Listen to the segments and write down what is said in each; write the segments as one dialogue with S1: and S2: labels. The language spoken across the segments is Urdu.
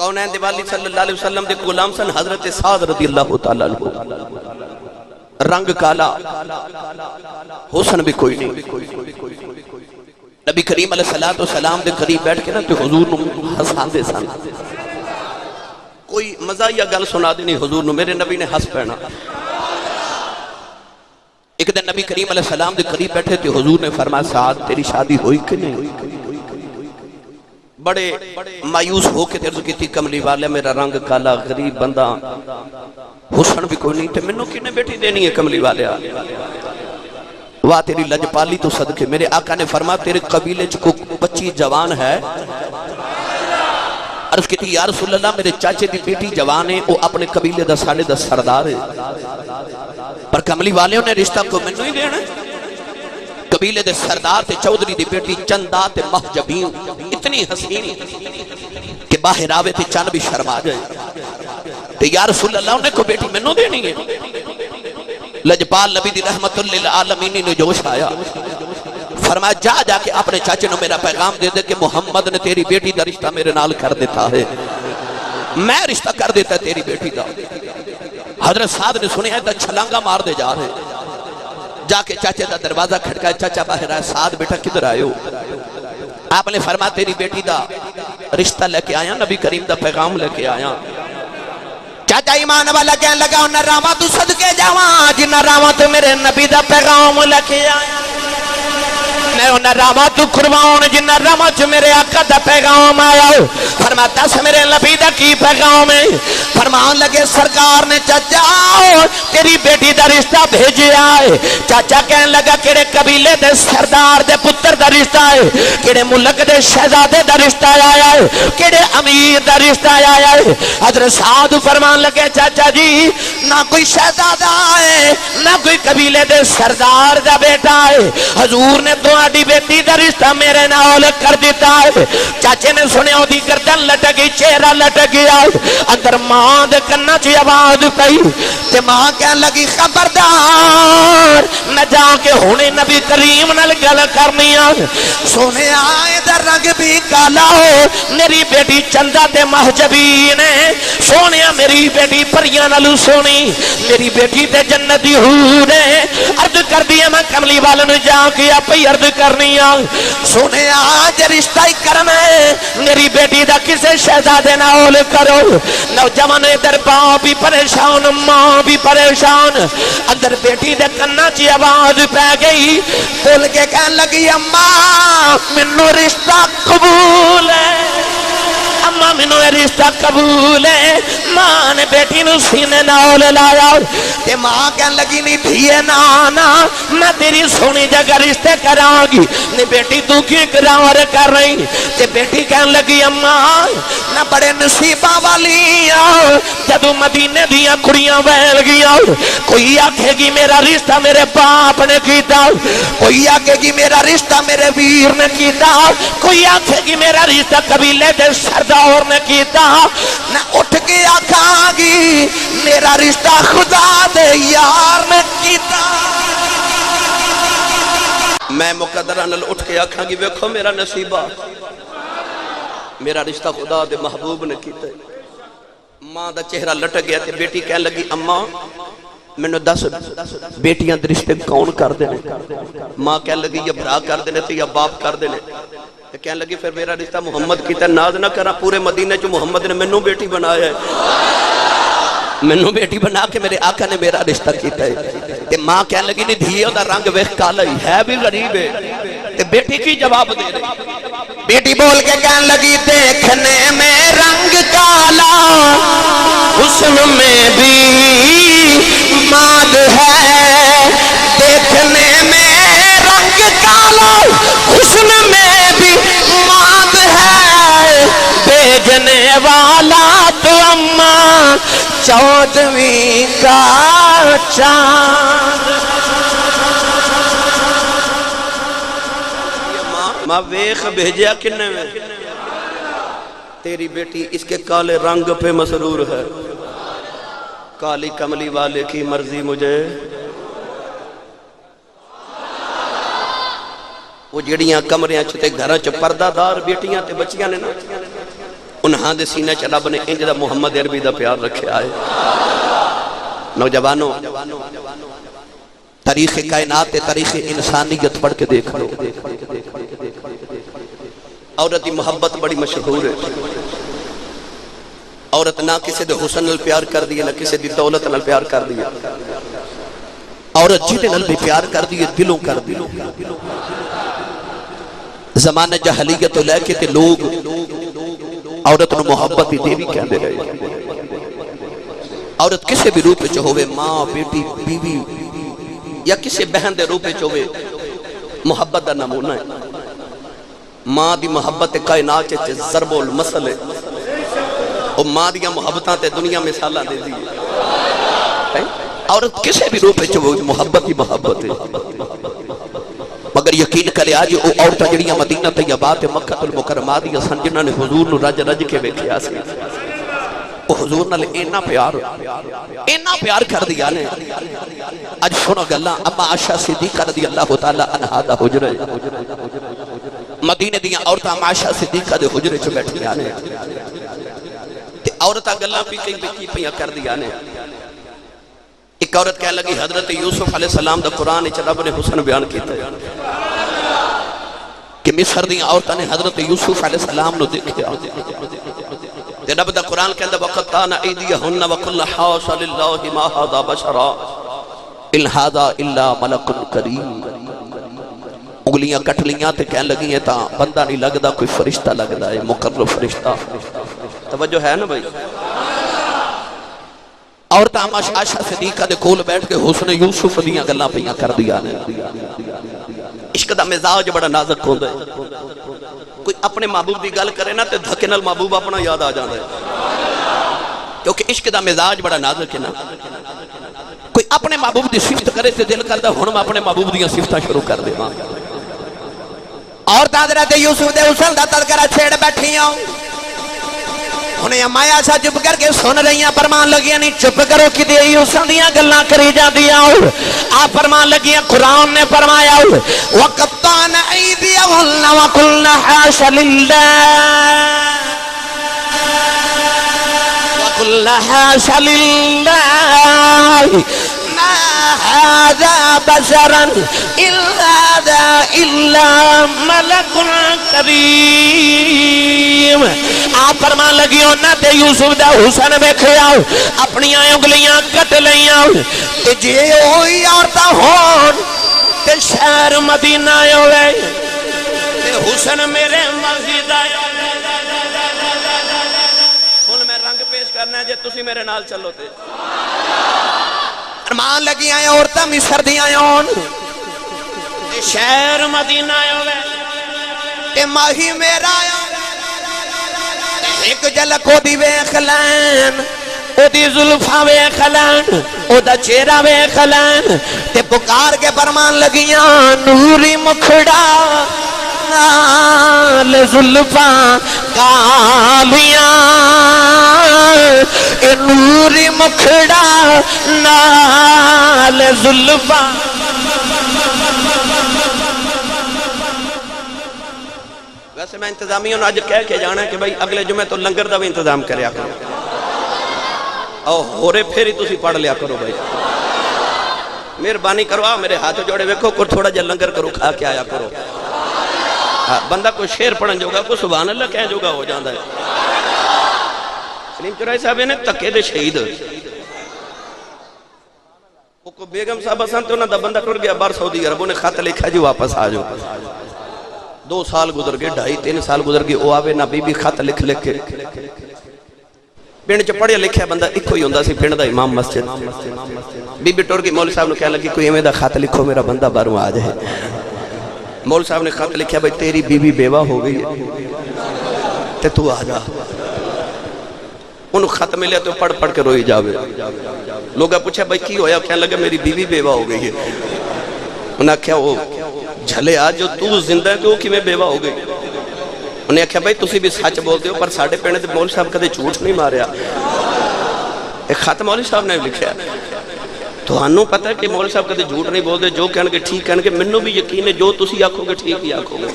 S1: کونین دیوالی صلی اللہ علیہ وسلم دے غلام سن حضرت سعد رضی اللہ تعالیٰ عنہ، رنگ کالا، حسن بھی کوئی نہیں۔ نبی کریم علیہ السلام دے قریب بیٹھ کے نا تو حضور نو ہسان دے سن، کوئی مزہ یا گل سنا دینی حضور نو، میرے نبی نے ہس پہنا۔ ایک دن نبی کریم علیہ السلام دے قریب بیٹھے تھے، حضور نے فرمایا سعد تیری شادی ہوئی کہ نہیں؟ بڑے مایوس ہو کے عرض کی تھی کملی والے میرا رنگ کالا غریب بندہ، حسن بھی کوئی نہیں تھے، منو کنے بیٹی دینی ہے کملی والے؟ واہ تیری لجپالی تو صدقے، میرے آقا نے فرمایا تیرے قبیلے کو بچی جوان ہے؟ عرض کی تھی یا رسول اللہ میرے چاچے دی بیٹی جوان ہے، وہ اپنے قبیلے دا 10.5 سردار ہے، پر کملی والے نے رشتہ کو منو ہی دینا۔ قبیلے دے سردار تے چودھری دی بیٹی چندہ تے محجبین اتنی حسین کہ باہر آوے تے چند بھی شرما جائے، تے یا رسول اللہ انہیں کو بیٹی منو دینی ہے۔ لجپال نبی دی رحمت للعالمین نے جوش آیا، فرمایا جا جا کے اپنے چاچے نو میرا پیغام دے دے کہ محمد نے تیری بیٹی دا رشتہ میرے نال کر دیتا ہے، میں رشتہ کر دیتا ہے تیری بیٹی دا۔ حضرت سعد نے سنیا ہے تا چھلانگا مار دے جا رہے، جا کے چاچے دا دروازہ کھڑکا ہے، چاچا باہر آئے، سعد بیٹا کدھر آئے ہو؟ آپ نے فرمایا تیری بیٹی دا رشتہ لے کے آیا، نبی کریم دا پیغام لے کے آیا۔ چاچا ایمان والا کہنے لگا انہا راما تو صدقے جاواں جنہا راما تو میرے نبی دا پیغام لے کے آیا، میں انہا راما تو قربان جنہا راما تو میرے آقا دا پیغام آیا۔ فرماتا سے میرے نبی دا کی پیغام ہے؟ فرمان لگے سرکار نے چاچا تیری بیٹی دا رشتہ بھیجے آئے۔ چاچا کہنے لگا کیڑے قبیلے دے سردار دے پتر دا رشتہ ہے، کیڑے ملک دے شہزادے دا رشتہ آیا ہے، کیڑے امیر دا رشتہ آیا ہے۔ حضرت سعد فرمان لگے چاچا جی نہ کوئی شہزادہ ہے نہ کوئی قبیلے دے سردار دا بیٹا ہے، حضور نے تمہاری بیٹی دا رشتہ میرے نال کر دیتا ہے۔ چاچے نے سنیا دی گردن لٹکی، چہرہ لٹک گیا، اندر ماں دے کنا چی آواز پئی تے ماں کہنے لگی خبردار نہ جا کے ہونے نبی کریم نال گل کرنی آ، سونے آئے در رنگ بھی کالا ہو، میری بیٹی چندہ تے محجبین ہے، سونے میری بیٹی پریاں نالو سونی، میری بیٹی تے جنتی حور ہے، عرض کر دیا میں کملی والن جا کے اپی عرض کرنی آ، سونے آج رشتہ ہی کرنا ہے، میری بیٹی دا کسے شہزادے نال کرو۔ نوجوان ادھر باپ بھی پریشان، ماں بھی پریشان، اندر بیٹی دے کنا چی آواز پہ گئی، بول کے کہنے لگی اماں منو رشتہ قبول ہے، اماں منو رشتہ قبول ہے۔ ماں نے بیٹی نو سینے نال لایا تے ماں کہنے لگی نہیں دھیے نانا میں تیری سونی جگہ رشتے کراں گی، نہیں بیٹی تو کیوں اقرار کر رہی؟ تے بیٹی کہنے لگی اماں نہ بڑے نصیبہ والی جدو مدینے دیا کڑیاں ویل گیا، کوئی آکھے گی میرا رشتہ میرے باپ نے کیتا، کوئی آکھے گی میرا رشتہ میرے ویر نے کیتا، کوئی آکھے گی میرا رشتہ قبیلے دے سردار نے کیتا، نہ اٹھ کے آکھاں گی میرا رشتہ خدا دے یار نے کیتا۔ میں مقدرہ نل اٹھ کے آکھاں گی ویکھو میرا نصیبہ، میرا رشتہ خدا دے محبوب نے کیتا ہے۔ ماں دا چہرہ لٹک گیا تے بیٹی کہنے لگی اماں میں نے 10 بیٹیاں رشتے کون کر دینے؟ ماں کہنے لگی یا بھرا کر دینے تھے یا باپ کر دینے، کہنے لگی پھر میرا رشتہ محمد کیتا ہے، ناز نہ کرا پورے مدینے جو محمد نے منو بیٹی بنایا ہے، منو بیٹی بنا کے میرے آقا نے میرا رشتہ کیتا ہے۔ تے ماں کہنے لگی نہیں دھیے دا رنگ ویکھ کالا ہی ہے بھی غریب ہے، تے بیٹی کی جواب دے رہی؟ بیٹی بول کے کہنے لگی دیکھنے میں رنگ کالا حسن میں بھی ماد ہے، دیکھنے میں رنگ کالا حسن میں بھی ماد ہے، بھیجنے والا تو اماں 14ویں کا چاند۔ ماں ویخ بھیجیا کنے میں تیری بیٹی اس کے کالے رنگ پہ مسرور ہے، کالی کملی والے کی مرضی مجھے، وہ جڑیاں کمریاں چھتے گھراں چ پردہ دار بیٹیاں تے بچیاں نے نا، انہاں دے سینہ چ رب نے انج دا محمد عربی دا پیار رکھیا ہے۔ نوجوانوں تاریخ کائنات تاریخ انسانیت پڑھ کے دیکھ لو، عورت دی محبت بڑی مشہور ہے۔ عورت نہ کسی دے حسن نال پیار کر دی، نہ کسی دی دولت نال پیار کر دی، عورت جیتے نال بھی پیار کر دی دلوں کر دی۔ زمانہ جہلیت تو لے کے تے لوگ عورت نو محبت دی دیوی کہندے رہے۔ عورت کسی بھی روپ وچ ہوئے، ماں، بیٹی، بیوی یا کسی بہن دے روپ وچ ہوئے، محبت دا نمونہ ہے۔ ماں دی محبت کائنات وچ ضرب المثل ہے۔ اور ماں دیا محبتاں تے دنیا مثالاں دے دی ہے۔ عورت کسی بھی روپ وچ ہوئے محبت ہی محبت ہے۔ مگر یقین کرے آج او عورتاں جڑیاں مدینہ طیبہ تے مکہ المکرمہ دی سن جنہاں نے حضور نو رج رج کے ویکھیا سی، او حضور نال اینا پیار کر دیا نے۔ اج سنو گلاں اما عائشہ صدیقہ رضی اللہ تعالی عنہا دا حجرہ مدینے دیاں عورتاں اما عائشہ صدیقہ دے حجرے چ بیٹھیاں نے تے عورتاں گلاں بھی کئی پیاں کر دیا نے۔ ایک عورت کہہ لگی حضرت یوسف علیہ السلام دا قرآن وچ رب نے حسن بیان کیتا ہے کہ مصر دیاں عورتاں نے حضرت یوسف علیہ السلام نو دیکھیا تے رب دا قرآن کہندا وقطعن ایدیہن وقلن حاش للہ ما ھذا بشرا ان ھذا الا ملک کریم۔ انگلیاں کٹ لیاں تے کہن لگی ہیں تا بندہ نہیں لگدا، کوئی فرشتہ لگدا ہے، مقرب فرشتہ۔ توجہ ہے نا بھائی؟ عورتاں عائشہ صدیقہ دے کول بیٹھ کے حسن یوسف دیاں گلاں پیاں کر دیا نے۔ عشق دا مزاج بڑا نازک ہوندا ہے۔ کوئی اپنے محبوب دی گل کرے نا تے دھکے نال محبوب اپنا یاد آ جاندا ہے، کیونکہ عشق دا مزاج بڑا نازک ہے نا۔ کوئی اپنے محبوب دی صفت کرے تے دل کردا ہن میں اپنے محبوب دیاں صفتاں شروع کر دیواں۔ اور حضرت یوسف دے حسن دا تذکرہ چھیڑ بیٹھیاں، انہیں امایا سا چپ کر کے سن رہی ہیں، فرمان لگیاں نہیں چپ کرو کہ دے حسن دیاں گلاں کری جاندیاں۔ آپ فرمان لگیاں قرآن نے فرمایا وَقَطَّعْنَ أَيْدِيَهُنَّ وَقُلْنَ حَاشَ لِلَّهِ وَقُلْنَ حَاشَ لِلَّهِ مَا هَذَا بَشَرًا إِنْ هَذَا إِلَّا مَلَكٌ كَرِيمٌ۔ آپ فرمان لگی ہونا تے یوسف دا حسن بیکھیا، اپنی انگلیاں کٹ لیاں تے جے ہوئی عورتاں ہون تے شہر مدینہ ہوئے تے حسن میرے مسجد آئے۔ ہن میں رنگ پیش کرنا ہے جے تسی میرے نال چلو تے فرمان لگی آئے عورتاں مصر دی آئے ہون تے شہر مدینہ ہوئے تے ماہی میرا آئے ایک جھلک او دی ویکھ لین، او دی زلفاں ویکھ لین، او دا چہرہ ویکھ لین تے پکار کے فرمان لگیاں نوری مکھڑا نال زلفاں کالیاں، اے نوری مکھڑا نال زلفاں۔ ویسے میں انتظامیوں نے آج کہہ کے جانا ہے کہ بھائی اگلے جمعہ تو لنگر دا بھی انتظام کریا کرو، او ہورے پھر ہی تسی پڑھ لیا کرو بھائی، مہربانی کرو، میرے ہاتھ جوڑے ویکھو کو تھوڑا جا لنگر کرو کھا کے آیا کرو۔ بندہ کوئی شیر پڑھن جوگا کو سبحان اللہ کہہ جوگا ہو جاندہ ہے۔ سلیم چورائی صاحب نے تکے دے شہید کو بیگم صاحب اسان تو نہ دا بندہ ٹر گیا بار سعودی عربوں نے خط لکھا جی واپس آ جاؤ۔ 2 سال گزر گئے، 2.5-3 سال گزر گئے، او آوے نہ بی بی خط لکھ کے پنڈ چ پڑھیا لکھیا بندہ ایکو ہی ہوندا سی پنڈ دا امام مسجد۔ بی بی ٹر گئی، مولوی صاحب نے کہنے لگی کوئی ایویں دا خط لکھو میرا بندہ باہروں آ جائے۔ مولوی صاحب نے خط لکھیا بھائی تیری بی بی بیوہ ہو گئی ہے تے تو آ جا۔ انہوں خط ملیا تو پڑھ پڑھ کے روئی جاوے۔ لوگا پوچھا بھائی کی ہویا؟ کہنے لگا میری بیوی بیوہ ہو گئی ہے۔ انہوں نے کہا وہ جھلے آج جو تو زندہ ہے کہ وہ کی میں بیوہ ہو گئی۔ انہوں نے کہا بھائی تسی بھی سچ بولتے ہو پر ساڑھے پینے دے مولوی صاحب کدے جھوٹ نہیں ماریا۔ ایک خط مولوی صاحب نے لکھا ہے تو ہنوں پتہ ہے کہ مولوی صاحب کدے جھوٹ نہیں بولتے، جو کہنے کے ٹھیک کہنے کے منوں بھی یقین ہے جو تسی آکھو گے ٹھیک ہی آکھو گے۔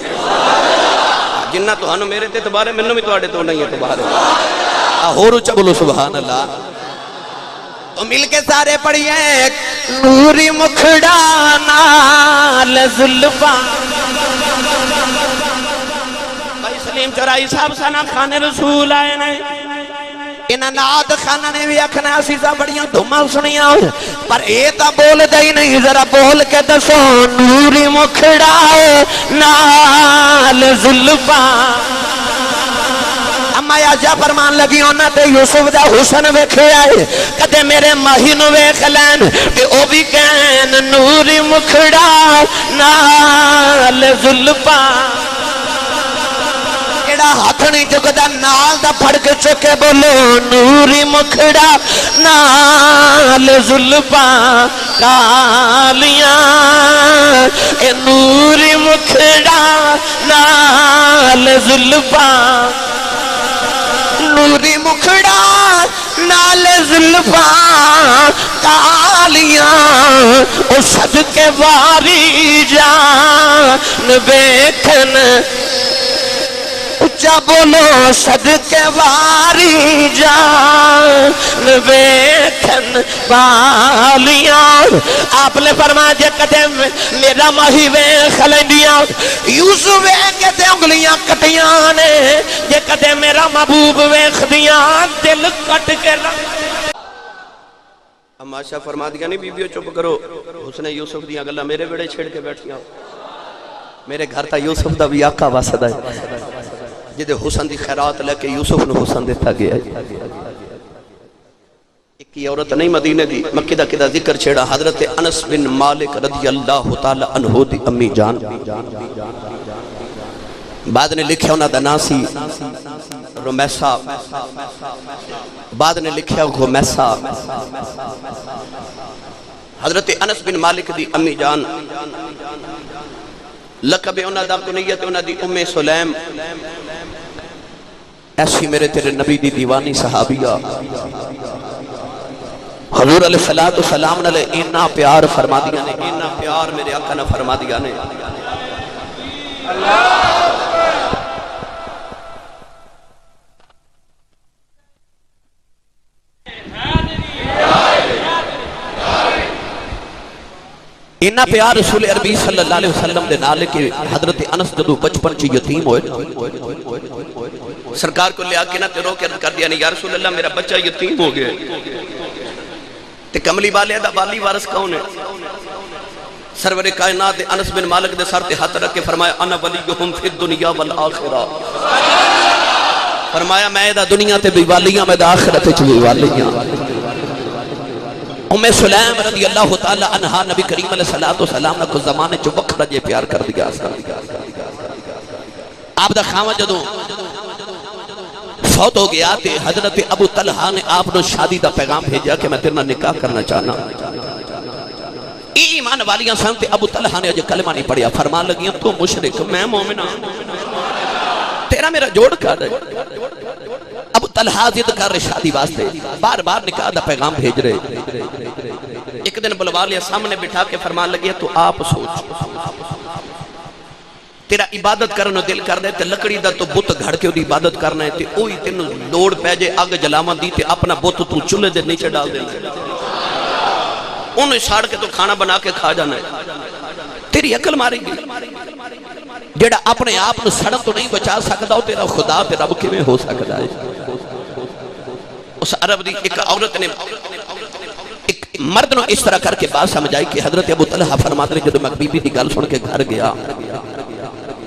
S1: جنہ تو ہنو میرے تے تبارے منو بھی توڑے تو نہیں ہے تبارے ہو رو چا بولو سبحان اللہ تو مل کے سارے پڑھئے نوری مکھڑا نال زلفا بھائی سلیم چورائی صاحب سانا خانے رسول آئے نہیں انہاں ناد خانہ نے بھی اکھنا عزیزہ بڑیاں دھمال سنیاں پر ایتا بول دائی نہیں ذرا بول کے دسو نوری مکھڑا نال زلفا اما یا جا فرمان لگی ہونا تے یوسف دا حسن ویکھے آئے کدے میرے مہینو ویکھ لین تے او بھی کہن نوری مکھڑا نال زلفا ہاتھ نہیں چکتا نال دا پھڑ کے چکے بولو نوری مکھڑا نال زلفا کالیاں اے نوری مکھڑا نال زلفا نوری مکھڑا نال زلفا کالیاں او صدقے واری جان بیکھن اچھا بولو صدقے واری جان ویکھن والیاں آپ نے فرمایا جے کدے میرا ماہی ویکھ لیندیاں یوسف ویکھ کے تے انگلیاں کٹیاں نے جے کدے میرا محبوب ویکھ دیاں دل کٹ کے اماشا فرما دیا نہیں بیبیو چپ کرو اس نے یوسف دیا گلا میرے بڑے چھڑ کے بیٹھیاں میرے گھر تا یوسف دا بھی آقا واسدہ ہے جدے حسن دی خیرات لے کے یوسف نے حسن دیتا گیا ہے ایک کی عورت نہیں مدینے دی مکہ دا ذکر چھیڑا حضرت انس بن مالک رضی اللہ تعالی عنہ دی امی جان بعد نے لکھیا انہا دا ناسی رمیسا بعد نے لکھیا غمیسا حضرت انس بن مالک دی امی جان لقب انہا دا کنیت انہا دی ام سلیم ایسی میرے تیرے نبی دی دیوانی صحابیہ حضور علیہ السلام نے اینا پیار فرما دیا نے اینا پیار میرے آقا نے فرما دیا نے اینا پیار رسول عربی صلی اللہ علیہ وسلم دے نالے کے حضرت انس جدو بچپن چی یتیم ہوئے سرکار کو لے آکے نہ تے رو کے کر دیا نہیں یا رسول اللہ میرا بچہ یتیم ہو گیا تے کملی والے دا والی وارث کون ہے سرور کائنات انس بن مالک دے سر تے ہاتھ رکھ کے فرمایا انا ولیہم فی الدنیا والآخرہ فرمایا میں دا دنیا تے بھی والیاں میں دا آخرت چ بھی والیاں ام سلیم رضی اللہ تعالی عنہ نبی کریم علیہ السلام نے کو زمانے چ وقت رجے پیار کر دیا آپ دا خاوہ جدوں فوت ہو گیا تے حضرت ابو طلحہ نے آپ نے شادی دا پیغام بھیجا کہ میں تیرنا نکاح کرنا چاہنا ایمان والیاں سنتے ابو طلحہ نے اجے کلمہ نہیں پڑھیا فرمان لگیاں تو مشرک میں مومنہ تیرا میرا جوڑ کر رہے ابو طلحہ ضد کر رہے شادی واسطے بار بار نکاح دا پیغام بھیج رہے ایک دن بلوا لیا سامنے بٹھا کے فرمان لگیا تو آپ سوچ تیرا عبادت کرنا دل کر دے تے لکڑی دا تو بت گھڑ کے دی عبادت کرنا ہے تے اوہی تینو لوڑ پہ جے اگ جلاوان دی تے اپنا بت تو چولے دے نیچے ڈال دے انہیں ساڑ کے تو کھانا بنا کے کھا جانا ہے تیری عقل مارے گی جیڑا اپنے آپ نے سڑک تو نہیں بچا سکتا ہو تیرا خدا تے رب کے میں ہو سکتا ہے اس عرب دی ایک عورت نے ایک مرد نے اس طرح کر کے بات سمجھائی کہ حضرت ابو طلحہ فرماتے ہیں جدو میں بی بی دی گل سن کے گھر گیا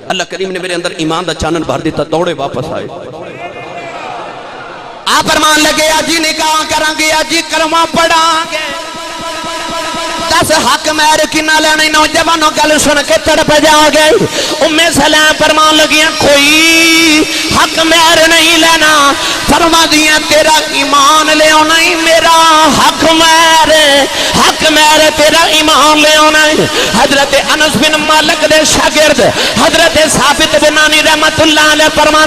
S1: اللہ کریم نے میرے اندر ایمان دا چانن بھر دیتا دوڑے واپس آئے آپ فرمان لگے آجی نکاح کریں گے آجی کلمہ پڑھیں گے دس حق مہر کی نہ لینے نوجوانوں گل سن کے تڑپ جا گئے ام سلام فرمان لگیاں کوئی حق مہر نہیں لینا فرما دیا تیرا ایمان لے ہونا ہی میرا حق مہر تیرا ایمان لے ہونا ہی حضرت انس بن مالک دے شاگرد حضرت ثابت بن انی رحمت اللہ علیہ فرما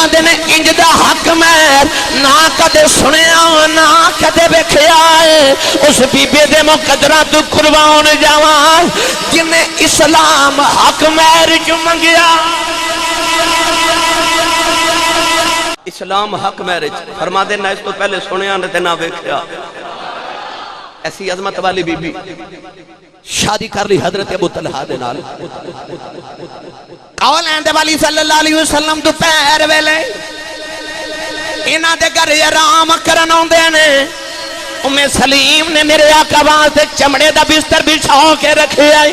S1: دینے انج دا حق مہر نہ کدے سنیا نہ کدے بکھیا ہے اس بی بی دے مقدرہ تو قربان جاوان جنہیں اسلام حق مہر جو منگیا اسلام حق میرج فرما دینا اس تو پہلے سنیا نے تے نہ ویکھیا ایسی عظمت والی بی بی شادی کر لی حضرت ابو طلحہ دے نال قول اندے والی صلی اللہ علیہ وسلم دوپہر ویلے انہاں دے گھر آرام کرن اوندے نے ام سلیم نے میرے آقا واسطے چمڑے دا بستر بچھا کے رکھے آئے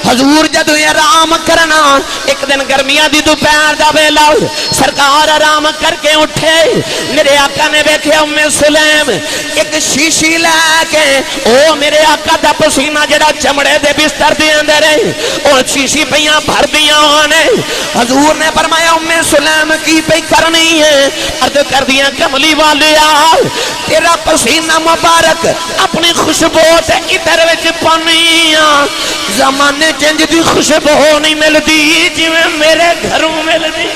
S1: حضور جدو آرام کرنا ایک دن گرمیاں دی دوپہر دا ویلا سرکار آرام کر کے اٹھے میرے آقا نے دیکھے ام سلیم ایک شیشی لے کے او میرے آقا دا پسینہ جڑا چمڑے دے بستر دے اندر ہے اور شیشی پیاں بھر دیاں ہونے حضور نے فرمایا ام سلیم کی پہ کرنی ہے عرض کر دیاں کملی والیا تیرا پسینہ مبارک اپنی خوشبو تے ادھر وچ پانیاں زمانے چنج دی خوشبو نہیں ملدی جی میں میرے گھروں ملدی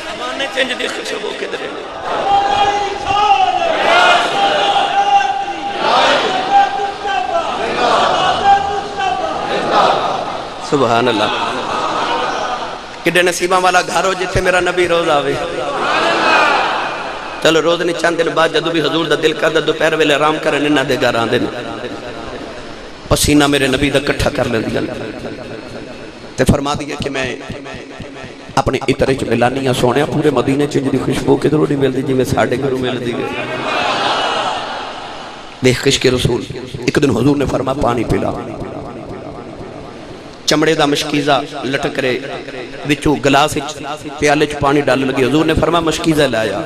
S1: زمانے چنج دی خوشبو کدھر سبحان اللہ کڈے نصیبہ والا گھر ہو جتھے میرا نبی روز آوے چلو روز نہیں چند دن بعد جدو بھی حضور دا دل کر دا دوپہر ویلے آرام کرنے نہ دے گھر آندے پسینہ میرے نبی دا کٹھا کر لیں دیا تے فرما دیا کہ میں اپنے اترے چ ملانیاں سونے پورے مدینے چنج دی خوشبو کدھروں نہیں ملدی جی میں ساڑھے گھروں مل دی گئے دیکھ عشق رسول ایک دن حضور نے فرما پانی پلا چمڑے دا مشکیزہ لٹک رہے وچو گلاس پیالے چ پانی ڈال لگی حضور نے فرما مشکیزہ لایا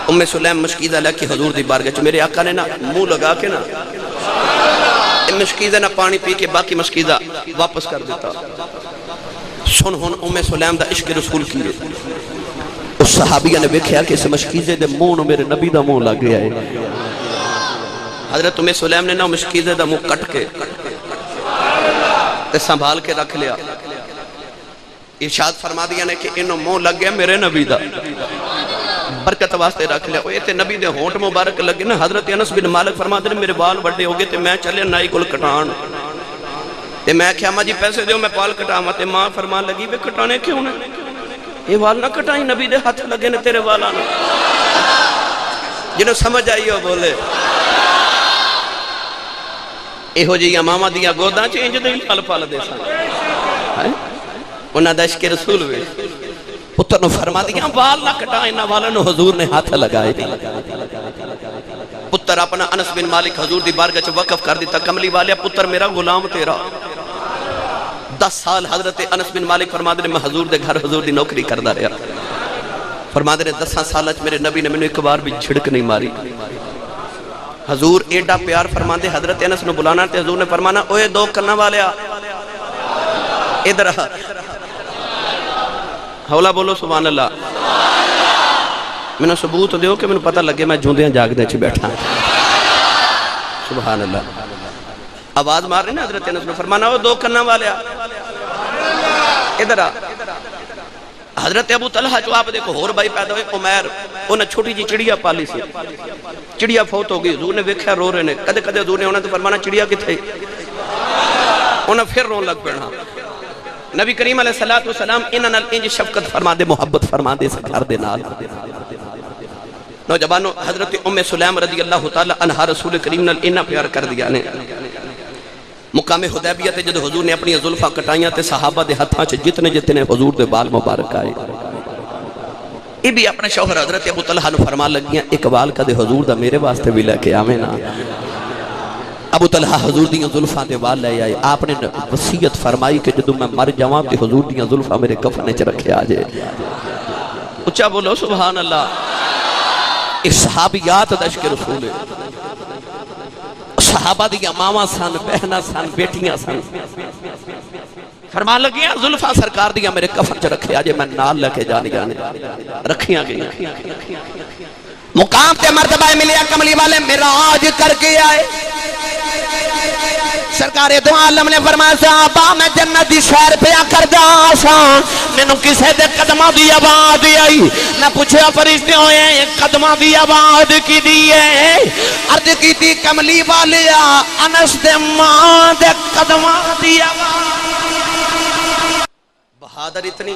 S1: ام سلیم مشکیزہ لے کے حضور دی بارگاہ چ میرے آقا نے نا منہ لگا کے نا مشکیزہ نا پانی پی کے باقی مشکیزہ واپس کر دیتا سن ہن ام سلیم دا عشق رسول کیے اس صحابیہ نے دیکھا کہ اس مشکیزے دے منہ میرے نبی دا منہ لگ گیا ہے حضرت ام سلیم نے نا مشکیزے دا منہ کٹ کے سنبھال کے رکھ لیا ارشاد فرما دیا نے کہ انہوں منہ لگ گیا میرے نبی دا برکت واسطے رکھ لیا یہ تے نبی دے ہونٹ مبارک لگے نا حضرت انس بن مالک فرما دے میرے بال بڑے ہو گئے تے میں چلے نائی کل کٹان تے میں کہا ماں جی پیسے دیو میں بال کٹاما تے ماں فرما لگی بے کٹانے کیوں نے یہ بال نہ کٹائیں نبی دے ہاتھ لگے نے تیرے والانا جنہوں سمجھ آئی ہو بولے ایہو جی امامہ دیا گوداں چینج دے پال پال دے سا انہاں دا عشق رسول ہوئے پتر نو فرما دیا وال نہ کٹائیں نہ والا نو حضور نے ہاتھ لگائے پتر اپنا انس بن مالک حضور دی بارگاہ چ وقف کر دیتا کملی والیا پتر میرا غلام تیرا 10 سال حضرت انس بن مالک فرما دے میں حضور دے گھر حضور دی نوکری کردا رہا فرما دے 10 سال میرے نبی نے میں نے ایک بار بھی چھڑک نہیں ماری حضور ایڈا پیار فرما دے حضرت انس نے بلانا تے حضور نے فرمانا اوے دو کرنا والیا ادھر حولا بولو سبحان اللہ میں نے ثبوت دیو کہ میں نے پتہ لگے میں جوندیاں جاگ دے چھ بیٹھا سبحان اللہ آواز مار رہی نا حضرت انس نے فرمانا اوے دو کرنا والیا ادھر حضرت ابو طلحہ جو آپ دیکھو ہور بھائی پیدا ہوئے عمیر انہیں چھوٹی جی چڑیا پالی سی چڑیا فوت ہو گئی حضور نے ویکھیا رو رہے نے کدے کدے حضور نے انہیں تو فرمانا چڑیا کتھے انہیں پھر رون لگ پڑنا نبی کریم علیہ السلام انہاں نال انج شفقت فرما دے محبت فرما دے سکار دے نال نوجوانوں حضرت ام سلیم رضی اللہ تعالی عنہ رسول کریم نال انہاں پیار کر دیا نے مقام حدیبیہ تے جد حضور نے اپنی زلفاں کٹائیاں تے صحابہ دے ہتھاں چ جتنے جتنے حضور دے بال مبارک آئے یہ بھی اپنے شوہر حضرت ابو طلحہ نو فرمان لگیاں اقبال کا دے حضور دا میرے واسطے بھی لے کے آویں نا ابو طلحہ حضور دیاں زلفاں دے بال لے آئے آپ نے وصیت فرمائی کہ جدو میں مر جاواں تے حضور دیاں زلفاں میرے کفنے چ رکھے آ جائے اچھا بولو سبحان اللہ اس صحابیات دا عشق رسول ہے صحابہ دیا ماما سن بہنا سن بیٹیاں سن فرمان لگیاں زلفہ سرکار دیا میرے کفن چ رکھے آجے میں نال لکے جانے رکھیاں گئیاں مقام تے مرتبہ ملیا کملی والے معراج کر کے آئے سرکار دو عالم نے فرمایا صحابہ میں جنت دی سیر پیا کر دا سا مینوں کسے دے قدماں دی آواز آئی نہ پوچھیا فرشتے ہوئے قدماں دی آواز کی دیئے عرض کی تھی کملی والیا انس دے ماں دے قدماں دی آواز بہادر اتنی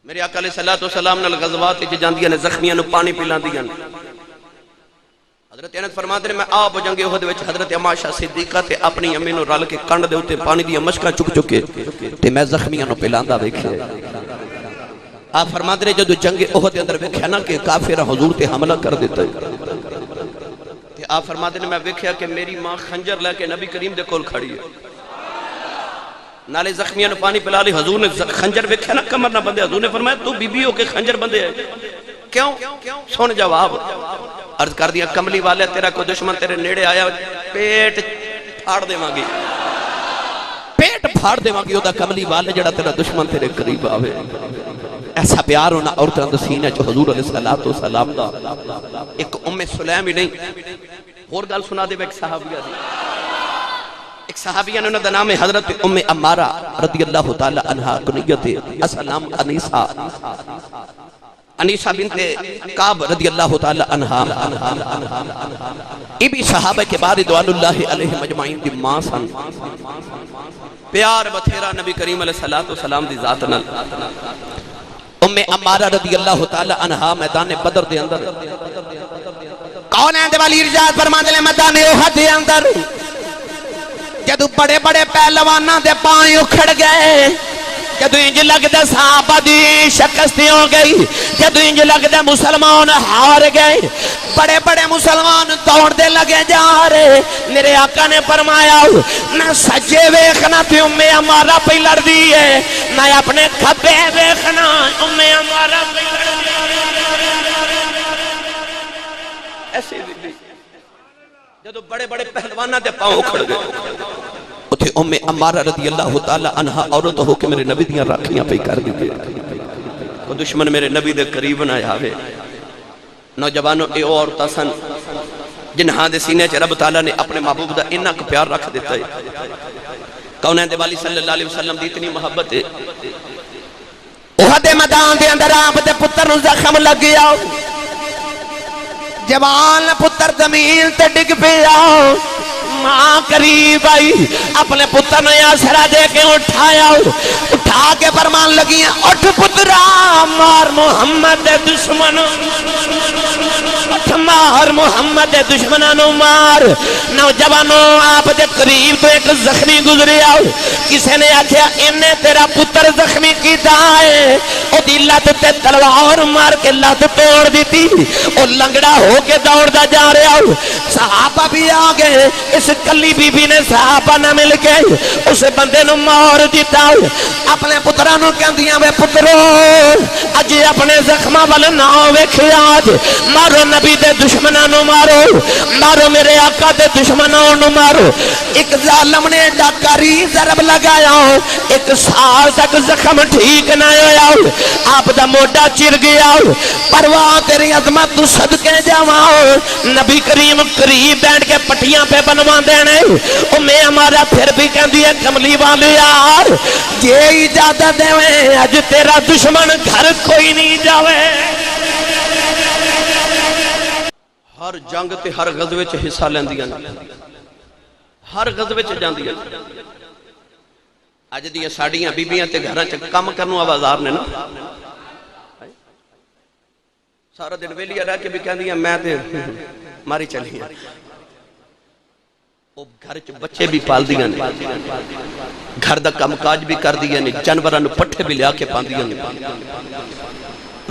S1: میرے آقا علیہ الصلوۃ والسلام نال غزوات وچ جاندیاں نے زخمیاں نو پانی پلاندیاں حضرت انس فرماتے ہیں میں آپ جنگ احد وچ حضرت عائشہ صدیقہ تے اپنی امی نو رل کے کنڈ دے اوتے پانی دی مشکاں چک چکے تے میں زخمیاں نو پلاندا ویکھیا آپ فرماتے ہیں جدوں جنگ احد دے اندر ویکھیا نا کہ کافر حضور تے حملہ کر دیتا ہے تے آپ فرماتے ہیں میں ویکھیا کہ میری ماں خنجر لے کے نبی کریم دے کول کھڑی ہے نالے زخمیاں نو پانی پلا لی حضور نے خنجر ویکھیا نا کمر نہ بندے حضور نے فرمایا تو بی بی ہو کے خنجر بندے ہے کیوں سن جواب عرض کر دیا کملی والے تیرا کوئی دشمن تیرے نیڑے آیا پیٹ پھاڑ دے مانگی پیٹ پھاڑ دے مانگی دا کملی والے جڑا تیرا دشمن تیرے قریب آوے ایسا پیار ہونا عورتوں دا سینہ جو حضور علیہ السلام دا ایک ام سلیم ہی نہیں اور گل سنا دے ایک صحابیہ دی ایک صحابیہ نے انہوں دا نام ہے حضرت ام عمارہ رضی اللہ تعالی عنہ کنیت اسلام انیسہ بنت کعب رضی اللہ تعالی عنہ یہ بھی صحابہ کے بعد رضوان اللہ علیہ مجمعین دی ماں سن پیار بتھیرا نبی کریم علیہ السلام دی ذات نال ام عمارہ رضی اللہ تعالی عنہ میدان بدر دے اندر کون ہے دے والی رجاعت فرما دے میدان احد دے اندر جدو بڑے بڑے پہلوانہ دے پائیں اکھڑ گئے جدو انج لگ دے صحابہ دی شکستی ہو گئی جدو انج لگ دے مسلمان ہار گئے بڑے بڑے مسلمان دوڑ دے لگے جا رہے میرے آقا نے فرمایا نہ سجے ویکھنا تے امی عمارہ پہ لڑ دی ہے نہ اپنے کھبے ویکھنا امی عمارہ پہ لڑ دی ایسے جدو بڑے بڑے پہلوانہ دے پاؤں اکھڑ گئے اتھے ام عمارہ رضی اللہ تعالی عنہ عورت ہو کہ میرے نبی دیاں راکھیاں پہ کر دیتے کو دشمن میرے نبی دے قریب نہ آوے نوجوانوں اے عورتاں سن جنہاں دے سینے چ رب تعالی نے اپنے محبوب دا انہا کو پیار رکھ دیتا ہے کونین دے والی صلی اللہ علیہ وسلم دی اتنی محبت ہے احد میدان دے اندر آپ دے پتر نو زخم لگ گیا جوان پتر زمین تے ڈگ پیا ماں قریب آئی اپنے پتر نے آسرا دے کے اٹھا کے فرمان لگی ہیں اٹھ پترا مار محمد دے دشمنوں اٹھ مار محمد دے دشمنوں مار نوجوانوں آپ دے قریب تو ایک زخمی گزری آؤ کسے نے آکھیا انہیں تیرا پتر زخمی کیتا ہے او دی لت تے تلوار مار کے لت توڑ دیتی او لنگڑا ہو کے دوڑ دا جا رہے آؤ صحابہ بھی آگئے اس کلی بی بی نے صحابہ نہ مل کے اسے بندے نو مار دیتا اپنے پترانو کہندیاں وے پترو اج اپنے زخمہ والا نہ ویکھے آج مارو نبی دے دشمنانو مارو مارو میرے آقا دے دشمنانو مارو ایک ظالم نے ڈاکاری ضرب لگایا ایک سال تک زخم ٹھیک نہ ہویا آپ دا موڈا چر گیا پرواہ تیری عظمت تو صدقے جاواں نبی کریم قریب بیٹھ کے پٹیاں پہ بنوا دینے میں ہمارا پھر بھی کہندی ہے کملی والے یار یہ اجازت دے اج تیرا دشمن گھر کوئی نہیں جاوے ہر جنگ تے ہر غزوے چ حصہ لیندیاں ہر غزوے چ جاندیاں اج دیاں ساڈیاں بیبییاں تے گھراں چ کم کرنوں آوازار نے نا سارا دن ویلیاں رہ کے بھی کہندیاں میں تے ماری چلی ہیں گھر چ بچے بھی پال دیاں نے گھر دا کم کاج بھی کر دیاں نے جانوراں نو پٹھے بھی لیا کے پاندیاں نے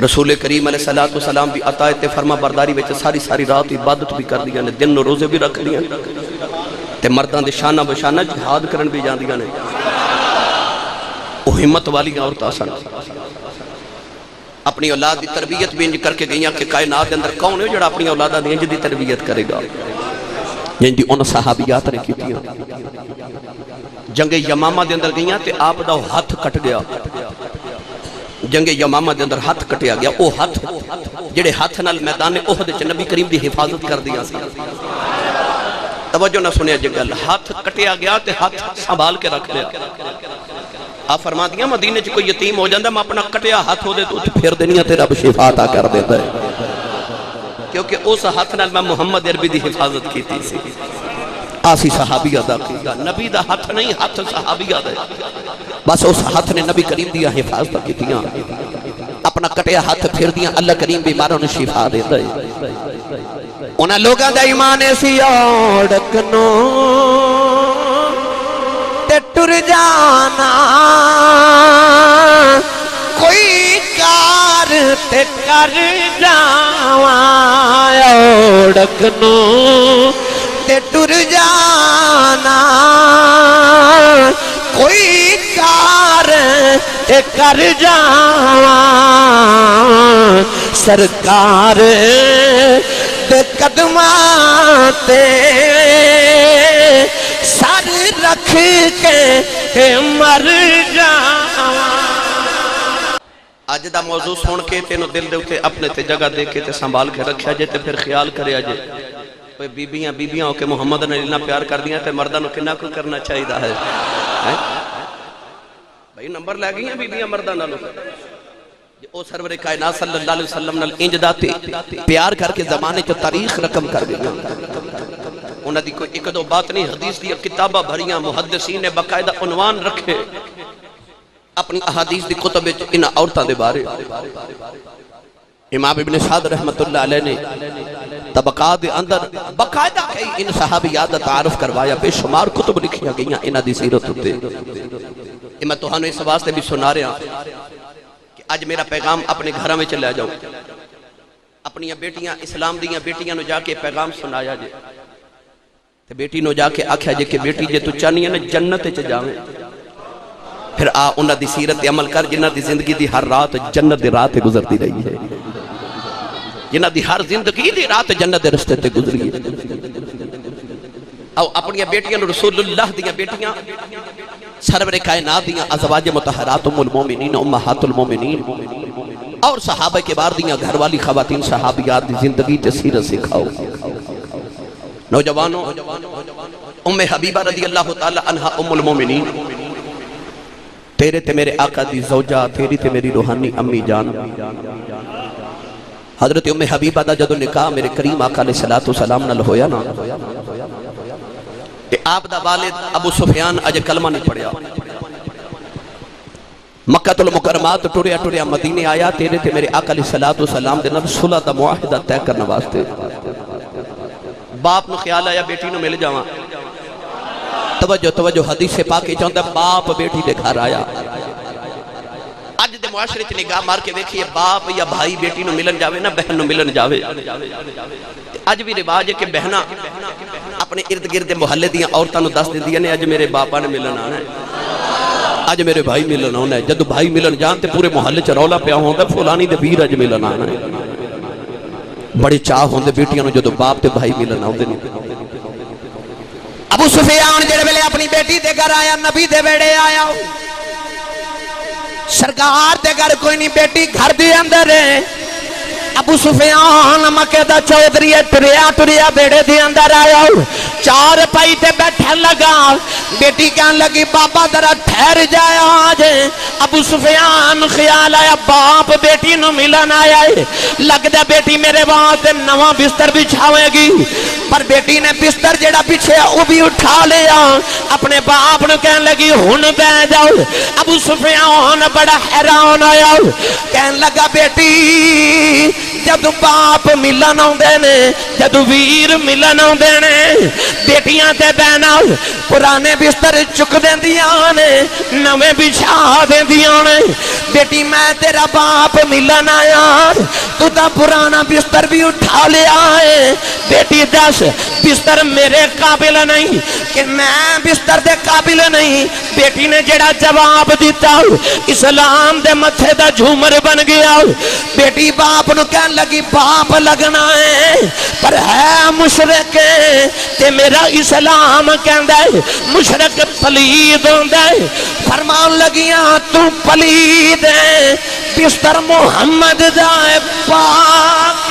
S1: رسول کریم علیہ السلام بھی عطایت فرما برداری وچ ساری رات عبادت بھی کر دیاں نے دن نو روزے بھی رکھ لیاں تے مرداں دے شانہ بشانہ جہاد کرن بھی جاندیاں نے او ہمت والی عورتاں سن اپنی اولاد دی تربیت بھی انج کر کے گئیاں کہ کائنات دے اندر کون ہے جڑا اپنی اولاداں دی انج دی تربیت کرے گا جن دی ان صحابیات نے کیتیاں جنگ یمامہ دے اندر گئیاں تے آپ دا ہاتھ کٹ گیا جنگ یمامہ دے اندر ہاتھ کٹیا گیا او ہاتھ جڑے ہاتھ نال میدان احد وچ نبی کریم دی حفاظت کر دیا سی توجہ نہ سنیا جے گل ہاتھ کٹیا گیا تے ہاتھ سنبھال کے رکھ لیا آپ فرما دیا مدینے چ کوئی یتیم ہو جاندا میں اپنا کٹیا ہاتھ ہو دے تو پھر دنیا تے رب شفا عطا کر دیتا ہے کیونکہ اس ہاتھ نال میں محمد عربی دی حفاظت کیتی سی آسی صحابیہ دا قیدہ نبی دا ہاتھ نہیں ہاتھ صحابیہ دا بس اس ہاتھ نے نبی کریم دیا حفاظت کی دیا اپنا کٹیا ہاتھ پھر دیا اللہ کریم بیماروں نے شفا دے دے انہاں لوگاں دا ایمان سی اوڑکنو تے ٹر جانا کوئی کار تے کر جاواں اوڑکنو تے ٹر جانا کوئی کار تے کر جاواں سرکار دے قدماں تے سر رکھ کے مر جاواں اج دا موضوع سن کے تینوں دل دے اتے اپنے تے جگہ دے کے تے سنبھال کے رکھیا جے تے پھر خیال کریا جے بیبیاں ہو کے محمد نے اتنا پیار کر دیا تے مردہ نو کنا کو کرنا چاہیے ہے بھائی نمبر لے گئی ہیں بیبیاں مردہ نالو او سرور کائنات صلی اللہ علیہ وسلم نال انج داتے پیار کر کے زمانے چو تاریخ رقم کر گئی انہاں دی کوئی ایک دو بات نہیں حدیث دی کتابہ بھریاں محدثین نے باقاعدہ عنوان رکھے اپنی احادیث دی کتب ان عورتاں دے بارے امام ابن سعد رحمت اللہ علیہ نے طبقات اندر باقاعدہ کئی ان صحابیات تعارف کروایا بے شمار کتب لکھیا گئیاں انہاں دی سیرت تے میں تہانوں اس واسطے بھی سنا رہا کہ اج میرا پیغام اپنے گھراں وچ لے جاؤ اپنی بیٹیاں اسلام دیاں بیٹیاں نو جا کے پیغام سنایا جے تے بیٹی نو جا کے آکھیا جے کہ بیٹی جے تو چاہنی ہے نا جنت وچ جاویں پھر آ انہاں دی سیرت عمل کر جنہاں دی زندگی دی ہر رات جنت دی رات گزرتی رہی ہے جنہاں دی ہر زندگی دی رات جنت دے رستے تے گزری ہے او اپنی بیٹیاں نو رسول اللہ دیاں بیٹیاں سرور کائنات دیاں ازواج مطہرات ام المومنین امہات المومنین اور صحابہ کے بار دیاں گھر والی خواتین صحابیات دی زندگی تے سیرت سکھاؤ نوجوانوں ام حبیبہ رضی اللہ تعالی عنہ ام المومنین تیرے تے میرے آقا دی زوجہ تیری تے میری روحانی امی جان حضرت ام حبیبہ دا جدو نکاح میرے کریم آقا علیہ السلام نال ہویا نا کہ آپ دا والد ابو سفیان اج کلمہ نہیں پڑھیا مکہ المکرمات ٹوریا ٹوریا مدینے آیا تیرے تے میرے آقا علیہ السلام دے نال صلح دا معاہدہ طے کرنے واسطے باپ نو خیال آیا بیٹی نو مل جاواں توجہ حدیث پاک کے چاہتا باپ بیٹی دے گھر آیا اج دے معاشرے چ نگاہ مار کے دیکھیے باپ یا بھائی بیٹی نو ملن جاوے نا بہن نو ملن جاوے اج بھی رواج ہے کہ بہناں اپنے ارد گرد محلے دیاں عورتاں نو دس دیندیاں نے اج میرے باپا نے ملن آنا ہے اج میرے بھائی ملن آنا ہے جدو بھائی ملن جان تے پورے محلے چ رولا پیا ہوندا فلانی دے ویر اج ملن آنا ہے بڑے چاہ ہوندے بیٹیاں نو جدو باپ تے بھائی ملن آوندے نے ابو سفیان جڑے ویلے اپنی بیٹی دے گھر آیا نبی دے ویڑے آیا سرکار دے گھر کوئی نہیں بیٹی گھر دے اندر ہے ابو سفیان مکہ دا چودھری ٹریا ٹریا بیڑے دے اندر آیا چار پائی تے بیٹھے لگا بیٹی کہنے لگی بابا ذرا ٹھہر جایا آجے ابو سفیان خیال آیا باپ بیٹی نو ملن آیا ہے لگ دے بیٹی میرے واسطے نواں بستر بچھاوے گی پر بیٹی نے بستر جڑا پیچھے وہ بھی اٹھا لیا اپنے باپ نو کہنے لگی ہن بہ جاؤ ابو سفیان بڑا حیران آیا کہنے لگا بیٹی جب باپ ملن آندے نے جب ویر ملن آندے نے بیٹیاں تے بہناں پرانے بستر چک دیندیاں نے نویں بچھا دیندیاں نے بیٹی میں تیرا باپ ملن آیا تو تا پرانا بستر بھی اٹھا لیا ہے بیٹی دس بستر میرے قابل نہیں کہ میں بستر دے قابل نہیں بیٹی نے جڑا جواب دیتا اسلام دے متھے دا جھومر بن گیا بیٹی باپ نو کہن لگی باپ لگنا ہے پر ہے مشرک تے میرا اسلام کہندا ہے مشرک پلید ہوندا ہے فرمان لگیاں تو پلید ہے بستر محمد دا پاک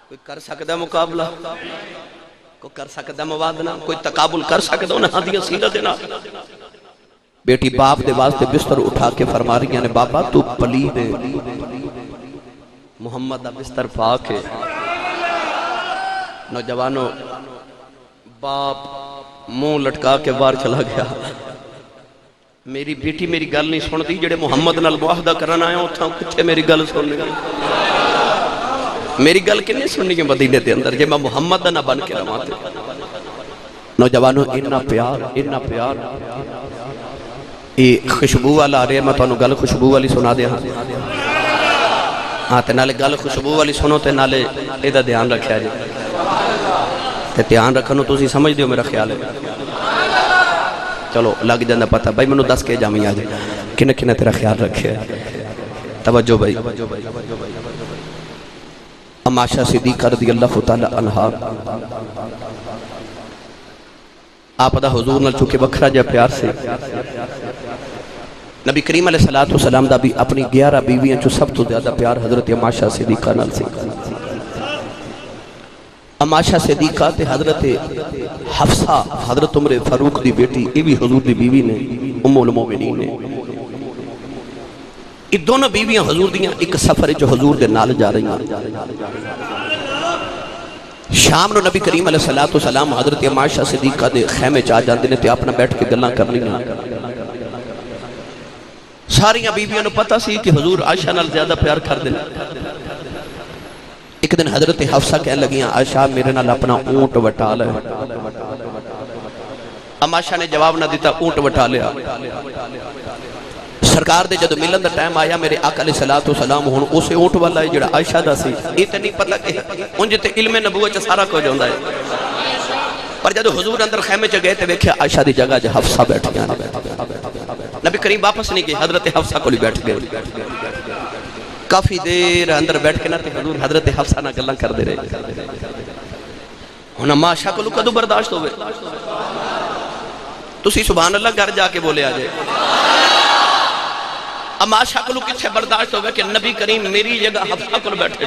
S1: کوئی کر سکتا مقابلہ کوئی کر سکتا موازنہ کوئی تقابل کر سکتا انہاں دی سیرت دینا بیٹی باپ دے واسطے بستر اٹھا کے فرما رہی ہیں بابا تو پلید ہے محمد دا بستر پاک ہے نوجوانوں باپ منہ لٹکا کے باہر چلا گیا. میری بیٹی میری گل نہیں سنتی, جڑے محمد نال معاہدہ کرنا آیا اتھاں کچھے میری گل سننے گا. میری گل کنے سننی ہے مدینے دے اندر جے میں محمد نہ بن کے رہواں تے. نوجوانوں اتنا پیار یہ خوشبو والا آ رہا ہے. میں تانوں گل خوشبو والی سنا دیا ہاں تے نالے گل خوشبو والی سنو تے نالے اے دا دھیان رکھیا جی تے دھیان رکھنو تسی سمجھ دیو میرا خیال ہے. چلو لگ جاندہ پتہ بھائی منو دس کے جامی آ جائے کنے کنے تیرا خیال رکھے. توجہ بھائی. عائشہ صدیقہ رضی اللہ تعالی عنہا آپ دا حضور نال چکے بکھرا جا پیار سے نبی کریم علیہ السلام دا بھی اپنی 11 بیویاں چو سب تو زیادہ پیار حضرت عائشہ صدیقہ نال سے. عائشہ صدیقہ تے حضرت حفصہ حضرت عمر فاروق دی بیٹی یہ بھی حضور دی بیوی نے ام المومنین نے. یہ دونوں بیویاں حضور دیاں ایک سفر جو حضور دے نال جا رہی ہیں. شام نو نبی کریم علیہ السلام حضرت عائشہ صدیقہ دے خیمے چاہ جاندے نے تے اپنا بیٹھ کے گلاں کر لیاں. ساریاں بیویاں نو پتہ سی کہ حضور عائشہ نال زیادہ پیار کر دے. ایک دن حضرت حفصہ کہنے لگیاں عائشہ میرے نال اپنا اونٹ وٹا لے. عائشہ نے جواب نہ دیتا, اونٹ وٹا لیا. سرکار دے جدو ملن دا ٹائم آیا میرے آقا علیہ السلام ہون اسے اونٹ والا ہے جڑا عائشہ دا سی. یہ تے نہیں پتہ کہ انج تے علم نبوت سارا کچھ ہوندا ہے. پر جدو حضور اندر خیمے چ گئے تے ویکھیا عائشہ دی جگہ جو حفصہ بیٹھ گیا. نبی کریم واپس نہیں گئے, حضرت حفصہ کو بیٹھ گئے. کافی دیر اندر بیٹھ کے نہ تے حضور حضرت حفصہ نہ گلاں کر دے رہے. ہن عائشہ کو کدو برداشت ہوئے؟ تسی سبحان اللہ گھر جا کے بولے آ جائے. عائشہ کو کتھے برداشت ہوئے کہ نبی کریم میری جگہ حفصہ کو بیٹھے.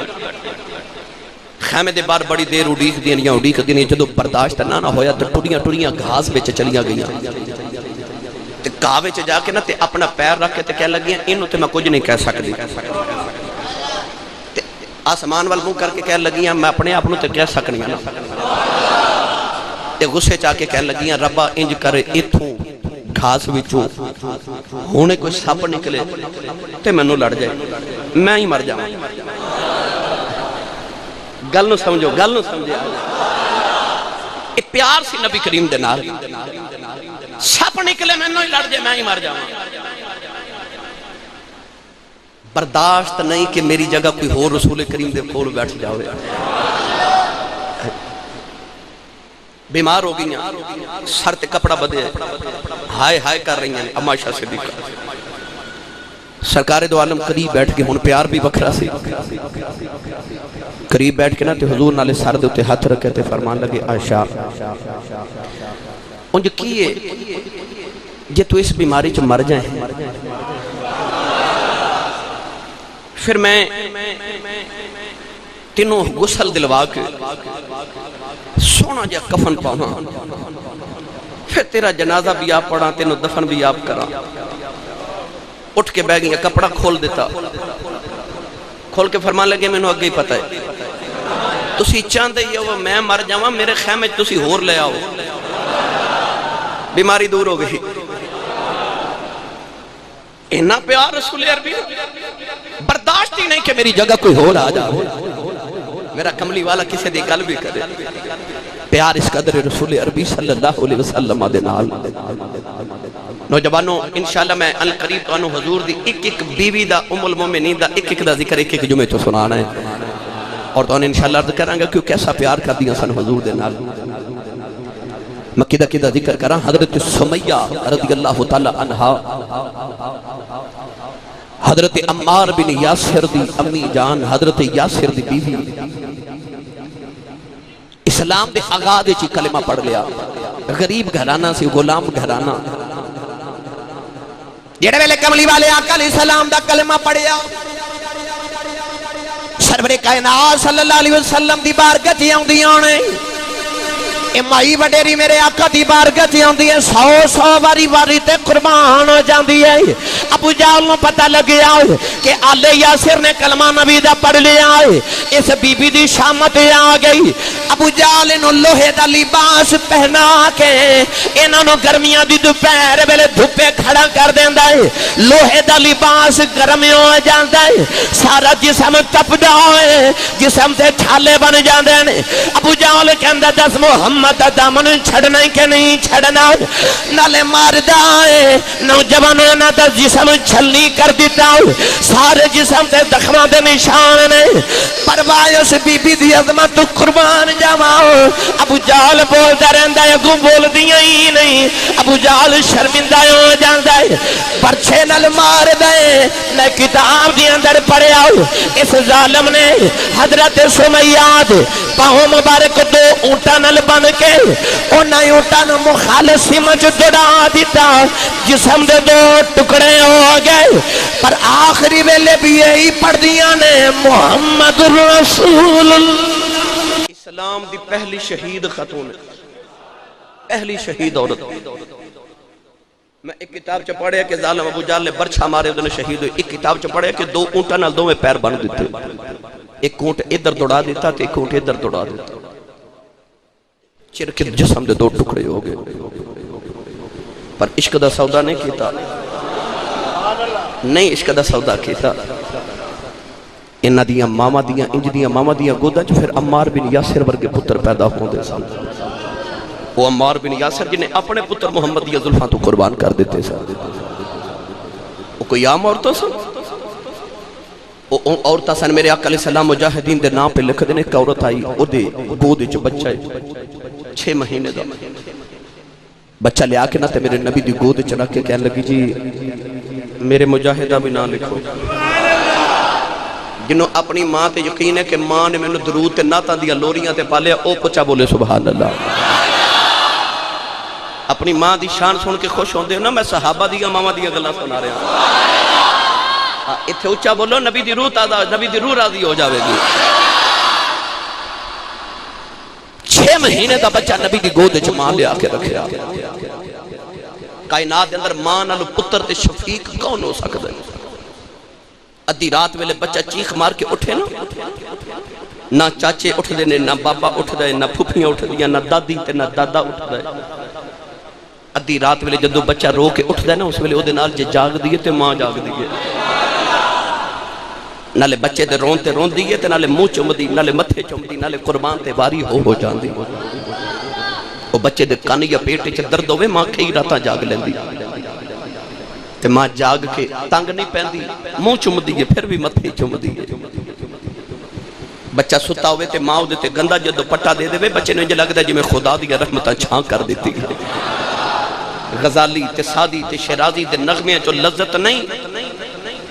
S1: خیمے دے بار بڑی دیر اڈیک دینیاں جدو برداشت نہ ہویا تو ٹوڑیاں گھاس بیچ چلیاں گئیاں. کعوے چ جا کے نہ تے اپنا پیر رکھ کے تے کہہ لگیاں انہوں تے میں کچھ نہیں کہہ سکتی. آسمان وال منہ کر کے کہہ لگیاں میں اپنے آپ تے کہہ سکنیاں. تے غصے چاہ کے کہہ لگیاں ربا انج کرے اتھوں گھاس وچوں ہونے کوئی سپ نکلے تے مینوں لڑ جائے میں ہی مر جاواں. گل نو سمجھو یہ پیار سی نبی کریم دے نال. سپ نکلے مینوں ہی لڑ جائے میں ہی مر جاواں. برداشت نہیں کہ میری جگہ کوئی اور رسول کریم دے کول بیٹھ جاوے. بیمار ہو گئی ہیں, سر تے کپڑا بدے ہائے ہائے کر رہی ہیں. عائشہ صدیقہ سرکار دو عالم قریب بیٹھ کے ہن پیار بھی بکھرا سی. قریب بیٹھ کے نا تے حضور نالے سر دے تے ہاتھ رکھے تے فرمان لگے عائشہ انج کیے جے تو اس بیماری چ مر جائیں پھر میں تینوں غسل دلوا کے سونا جا کفن پاؤں پھر تیرا جنازہ بھی آپ پڑھا تینوں دفن بھی آپ کرا. اٹھ کے بیگیں کپڑا کھول دیتا, کھول کے فرمان لگے میں نے اگے ہی پتہ ہے تسی چاندے ہی ہو میں مر جاواں میرے خیمے تسی ہور لے آؤ. بیماری دور ہو گئی. اینا پیار رسول عربی برداشت ہی نہیں کہ میری جگہ کوئی ہور آ جا. میرا کملی والا کسی دی گل بھی کرے. پیار اس قدر رسول عربی صلی اللہ علیہ وسلم دے نال. نوجوانوں انشاءاللہ میں القریب تانوں حضور دی ایک بیوی دا ام المومنین دا ایک دا ذکر ایک جمعے تو سنانا ہے اور تو انشاءاللہ عرض کریں گا کیوں کیسا پیار کر دیا سن حضور دے نال. میں کدہ ذکر کراں. حضرت سمیہ رضی اللہ تعالی عنہا حضرت عمار بن یاسر دی امی جان حضرت یاسر دی بیوی اسلام دے آغاز چی کلمہ پڑھ لیا. غریب گھرانہ سے غلام گھرانہ جڑے ویلے کملی والے آقا علیہ السلام دا کلمہ پڑھیا سرور کائنات صلی اللہ علیہ وسلم دی بارگاہ چ آوندیاں نے
S2: اے مائی وڈیری میرے آقا دی بارگاہ تے آندی ہے 100 واری واری تے قربان ہو جاندی ہے ابو جہل نو پتہ لگ گیا کہ آل یاسر نے کلمہ نبی دا پڑھ لیا ہے اس بی بی دی شامت آ گئی ابو جہل نو لوہے دا لباس پہنا کے انہاں نو گرمیاں دی دوپہر ویلے دھوپے کھڑا کر دیندا ہے لوہے دا لباس گرم ہو جاندا ہے سارا جسم تپدا ہے جسم تے چھالے بن جاندے نے ابو جہل کہندا دس محمد دا دامن چھڑنا کہ نہیں چھڑنا نالے ماردا ہے نوجواناں دا جسم چھلنی کر دیتا سارے جسم تے زخماں دے نشان نے پرواہ اس بی بی دی عظمت قربان جاواں ابو جہل بولدا رہندا ہے اگوں بول دیاں ہی نہیں ابو جہل شرمندہ ہو جاندا ہے پرچھے نال مار دے میں کتاب دی اندر پڑھیا اس ظالم نے حضرت سمیہ پاؤں مبارک دو اونٹاں نال بن کے انہاں اونٹاں نوں مخالف سمجھ دوڑا دیتا جسم دے دو ٹکڑے ہو گئے پر آخری ویلے بھی یہی پڑھ دیا نے محمد رسول اللہ
S1: اسلام دی پہلی شہید خاتون پہلی شہید عورت میں ایک کتاب چ پڑھیا کہ ظالم ابو جہل نے برچھا مارے انہوں نے شہید ہوئے ایک کتاب چ پڑھیا کہ دو اونٹاں نال دو میں پیر بن دیتے ایک اونٹ ادھر دوڑا دیتا تے ایک اونٹ ادھر دوڑا دیتا چرکت جسم دے دو ٹکڑے ہو گئے پر عشق دا سودا نہیں کیتا نہیں عشق دا سودا کیتا انہ دیاں ماما دیاں انج دیاں ماما دیاں گوداں جو پھر عمار بن یاسر ورگے پتر پیدا ہوں دے سن وہ عمار بن یاسر جنہیں اپنے پتر محمد یا زلفاں تو قربان کر دیتے سن وہ کوئی عام عورتوں سن وہ عورتہ سن میرے آقا علیہ السلام مجاہدین دے نام پہ لکھ دینے ایک عورت آئی وہ دے گودے جو بچہ ہے 6 مہینے دا بچہ لے آکے نہ تے میرے نبی دی گودے چلا کے کہنے لگی جی میرے مجاہدہ بھی نہ لکھو جنہوں اپنی ماں تے یقین ہے کہ ماں نے میں نے درود تے ناتاں دیا لوریاں تے پالیا او پچا بولے سبحان اللہ اپنی ماں دی شان سن کے خوش ہوندے ہو نا میں صحابہ دیا ماما دیا گلہ سنا رہے ہیں اتھے اچھا بولو نبی دی روح تازہ نبی دی روح راضی ہو جاوے گی 6 مہینے دا بچہ نبی دی گود وچ ماں لے آکے رکھیا کائنات دے اندر ماں نال پتر تے شفیق کون ہو سکدا ہے ادھی رات ویلے بچہ چیخ مار کے اٹھے نا نہ چاچے اٹھ دے نہ بابا اٹھ دے نہ پھپھیاں اٹھ دیا نہ دادی تے نہ دادا اٹھ دے ادھی رات ویلے جدو بچہ رو کے اٹھ دے نا اس ویلے او دے نال جے جاگ دیئے تے ماں جاگ دیئے نالے بچے دے رون تے رون دیئے تے نالے منہ چم دی نالے متھے چم دی نالے قربان تے باری ہو جان دی او بچے دے کان یا پیٹ وچ درد ہوئے ماں کئی راتاں جاگ لیندی تے ماں جاگ کے تنگ نہیں پیندی منہ چم دیئے پھر بھی متھے چم دیئے بچہ ستا ہوئے تے ماں دے تے گندہ جدو پٹا دے دے بچے نے جو لگ دے جو میں خدا دیا رحمتہ چھان کر دیتی غزالی تے سادی تے شیرازی تے نغمیاں چو لذت نہیں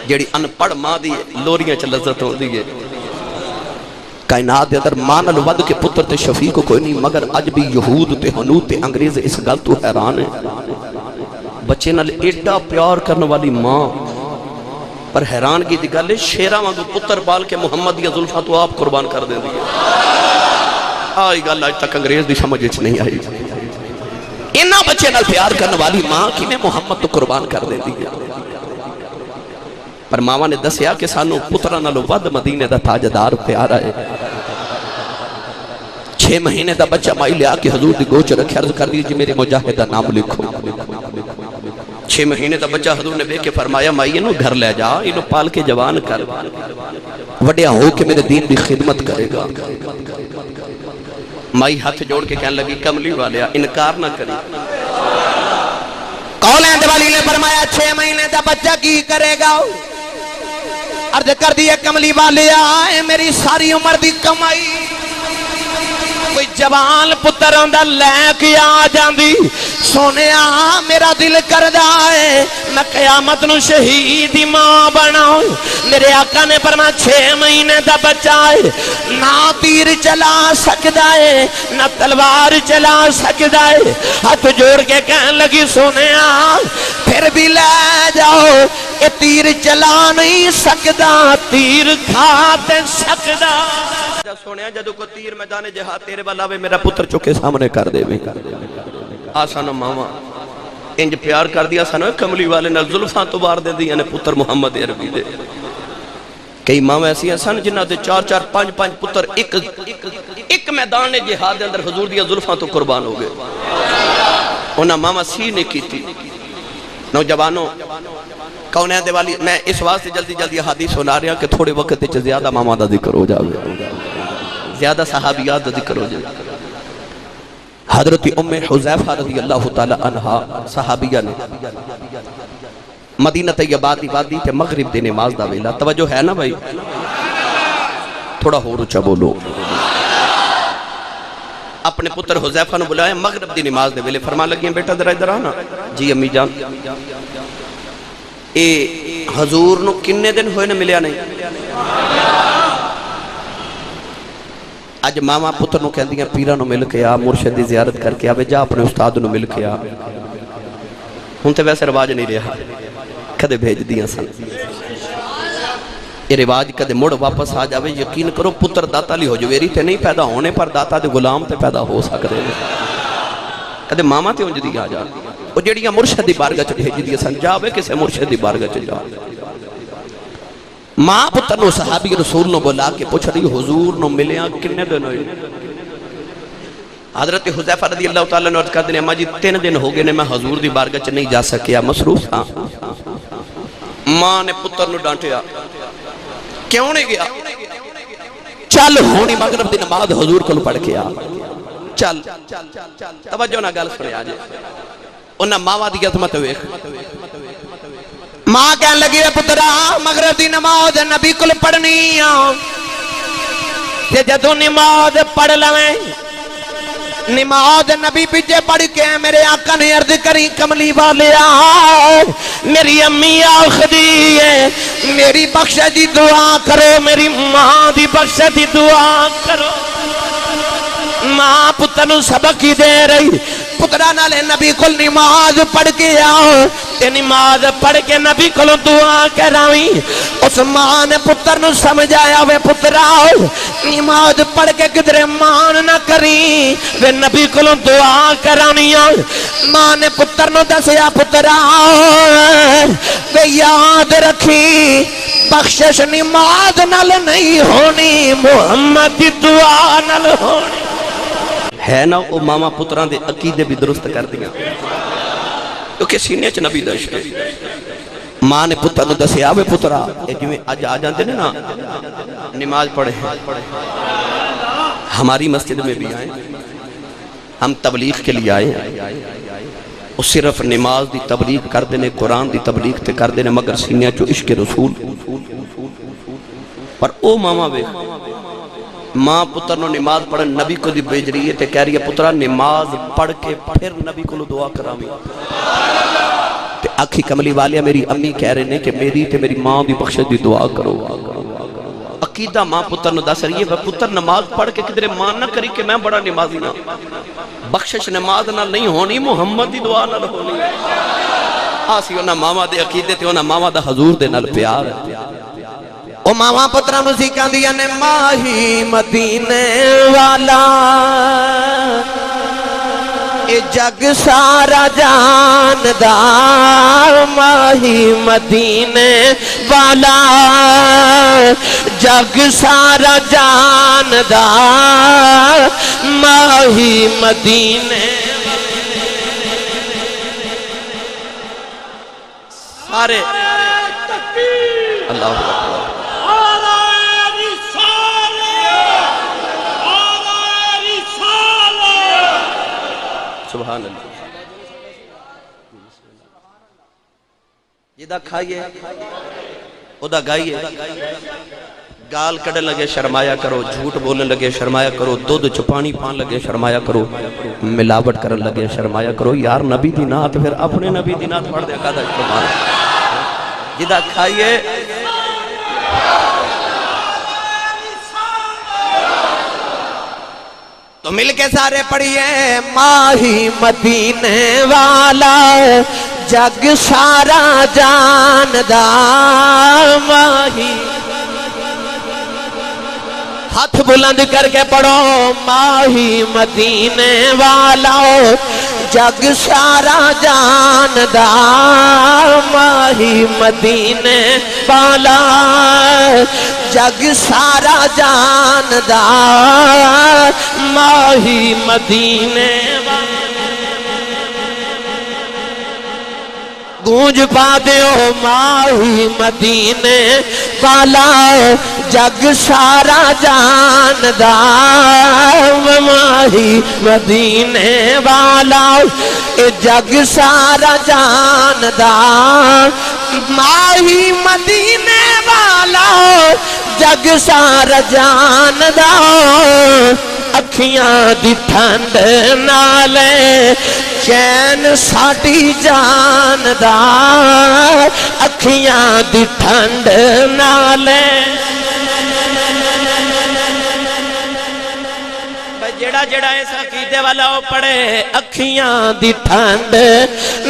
S1: جیڑی ان پڑھ ماں دی لوریاں چو لذت ہو دیئے کائنات دے اندر ماں نال ود کے پتر تے شفیق کوئی نہیں مگر اج بھی یہود تے ہنود تے انگریز اس گل تو حیران ہے بچے نال ایڈا پیار کرنے والی ماں پر حیران کی دی گل شیرہ وانگو پتر بال کے محمد یا زلفہ تو آپ قربان کر دیں دیئے آئی گل آج تک انگریز دی سمجھ اچھ نہیں آئی انہا بچے نال پیار کرنے والی ماں کی میں محمد تو قربان کر دیں دیئے پر ماما نے دسیا کہ سانو پترہ نالو ود مدینے دا تاجدار پیارا ہے 6 مہینے دا بچہ مائی لیا کہ حضور دی گوچ رکھے عرض کر دیجئے میرے مجاہدہ نام لکھو 6 مہینے دا بچہ حضور نے بے کے فرمایا مائی انہوں گھر لے جا انہوں پال کے جوان کر وڈیا ہو کہ میرے دین بھی خدمت کرے گا مائی ہاتھ جوڑ کے کہنے لگی کملی والیا انکار نہ کری
S2: قولیں دوالی نے فرمایا 6 مہینے دا بچہ کی کرے گا عرض کر دیئے کملی والیا میری ساری عمر دی کمائی کوئی جوان پتر اندر لے کے آ جاندی سونے میرا دل کر دائے میں قیامت نو شہیدی ماں بناؤں میرے آقا نے فرمایا 6 مہینے دا بچہ ہے نہ تیر چلا سکدا ہے نہ تلوار چلا سکدا ہے ہاتھ جوڑ کے کہنے لگی سونے پھر بھی لے جاؤ اے تیر چلا نہیں سکدا تیر کھا تے سکدا
S1: سونے جدو کو تیر میدان جہاد تیرے والا وے میرا پتر چکے سامنے کر دے آسانو ماما انج پیار کر دیا سانو کملی والے نہ زلفاں تو بار دے دیا نے پتر محمد عربی دے کئی ماما ایسی ہیں سن جنہ دے 4 4 5 5 پتر ایک میدان جہاد دے اندر حضور دیا زلفاں تو قربان ہو گئے انہاں ماما سی نے کی تھی نوجوانوں کونین دیوالی میں اس واسطے جلدی جلدی حدیث سنا رہا کہ تھوڑے وقت چھ زیادہ ماما دا ذکر ہو جاوے زیادہ صحابیات دا ذکر ہو جائے حضرت ام حذیفہ رضی اللہ تعالی عنہ صحابیہ نے مدینہ طیبہ دی وادی تے مغرب دے نماز دا ویلا توجہ ہے نا بھائی تھوڑا ہو رچا بولو اپنے پتر حذیفہ نے بلایا مغرب دی نماز دے ویلے فرمان لگی ہیں بیٹا ادھر آنا جی امی جان اے حضور نو کنے دن ہوئے نے ملیا نہیں آج ماما پتر نو کہہ دیا پیرا نو مل کے آ مرشد دی زیارت کر کے آوے جا اپنے استاد نو مل کے آ ہن تے ویسے رواج نہیں رہا کدے بھیج دیا سن یہ رواج کدے مڑ واپس آ جاوے یقین کرو پتر داتا لی ہو جو ویری تے نہیں پیدا ہونے پر داتا دے غلام تے پیدا ہو سکتے کدے ماما تے انج دی آ جا وہ جڑیاں مرشد دی بارگاہ چ بھیج دیا سن جاوے کسے مرشد دی بارگاہ چ جا ماں پتر نو صحابی رسول نو بلا کے پوچھ رہی حضور نو ملیا کنے دن ہوئے حضرت حذیفہ رضی اللہ تعالیٰ نے عرض کر دیا ماں جی 3 دن ہو گئے نے میں حضور دی بارگاہ چ نہیں جا سکیا مصروف تھا ماں نے پتر نو ڈانٹیا کیوں نہیں گیا چل ہونی مغرب دی نماز حضور کو پڑھ کے آ چل توجہ نہ گل سنے آجے انہاں ماں دی عظمت ویکھ ماں کہنے لگی ہے پترا مغرب دی نماز نبی کل پڑھنی تے جدو نماز پڑھ لویں نماز نبی پیچھے پڑھ کے میرے آقا نے عرض کری کملی والے میری امی آخری ہے میری بخشہ دی دعا کرو میری ماں دی بخشہ دی دعا کرو ماں پتر نو سبق ہی دے رہی پترہ نالے نبی کل نماز پڑھ کے آؤ تے نماز پڑھ کے نبی کل دعا کراویں اس ماں نے پتر نو سمجھایا وے پتر آؤ نماز پڑھ کے کدھرے مان نہ کری وے نبی کل دعا کرانی آؤ ماں نے پتر نو دسیا پتر آؤ وے یاد رکھی بخشش نماز نال نہیں ہونی محمد دی دعا نال ہونی ہے نا وہ ماما پتران دے عقیدے بھی درست کر دیا کیونکہ سینے چ نبی دشت ماں نے پتر نو دسیا وے پترا جو میں آج آ جانتے نا نماز پڑھے ہماری مسجد میں بھی آئیں ہم تبلیغ کے لیے آئے وہ صرف نماز دی تبلیغ کر دینے قرآن دی تبلیغ تے کر دینے مگر سینے چو عشق رسول پر او ماما وے ماں پتر نو نماز پڑھن نبی کو دی بیج رہی ہے تے کہہ رہی ہے پترہ نماز پڑھ کے پھر نبی کو دعا کرامی تے آکھی کملی والیا میری امی کہہ رہے نے کہ میری تے میری ماں دی بخشش دی دعا کرو عقیدہ ماں پتر نو دس رہی ہے پتر نماز پڑھ کے کدھرے مان نہ کری کہ میں بڑا نمازی نہ بخشش نماز نہ نہیں ہونی محمد دی دعا نہ ہونی آسی انہا ماما دے عقیدے تے انہا ماما دا حضور دے نال پیار ہے او ماما پترہ نو سیکھاں دیا نے ماہی مدینے والا اے جگ سارا جاندہ ماہی مدینے والا جگ سارا جاندہ ماہی مدینے سارے اللہ اکبر سبحان اللہ جدہ کھائیے ادا گائیے گال کڑن لگے شرمایا کرو جھوٹ بولن لگے شرمایا کرو دودھ چپانی پان لگے شرمایا کرو ملاوٹ کرن لگے شرمایا کرو یار نبی دی نات پھر اپنے نبی دی نات پڑھ دیا کہا شرمایا جدہ کھائیے تو مل کے سارے پڑھئے ماہی مدینے والا جگ سارا جاندہ ماہی
S2: ہاتھ بلند کر کے پڑھو ماہی مدینے والا جگ سارا جاندا ماہی مدینے والا جگ سارا جاندا ماہی مدینے والا گونج پا دیو ماہی مدینے والا جگ سارا جاندا ماہی مدینے والا جگ سارا جاندا ماہی مدینے والا جگ سارا جاندا اکھیاں دی ٹھنڈ نالے چین ساڈی جاندا اکھیاں دی ٹھنڈ نالے جڑا جڑا اس عقیدے والا وہ پڑھے اکھیاں دی ٹھنڈ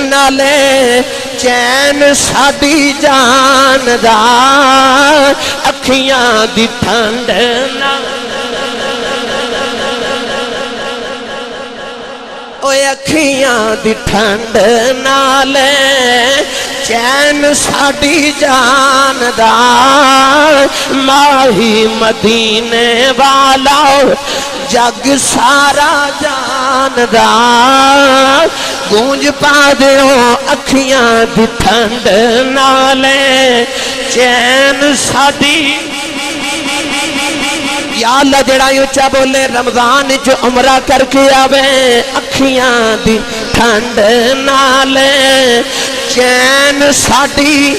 S2: نالے چین ساڈی جاندا اکھیاں دی ٹھنڈ نالے اوے اکھیاں دی ٹھنڈ نالے چین ساڈی جاندا ماہی مدینے والا جگ سارا جاندا گونج پا دیو اکھیاں دی ٹھنڈ نالے چین ساڈی یا اللہ جڑا اونچا بولے رمضان جو عمرہ کر کے آوے اکھیاں دی ٹھنڈ نالے چین ساڈی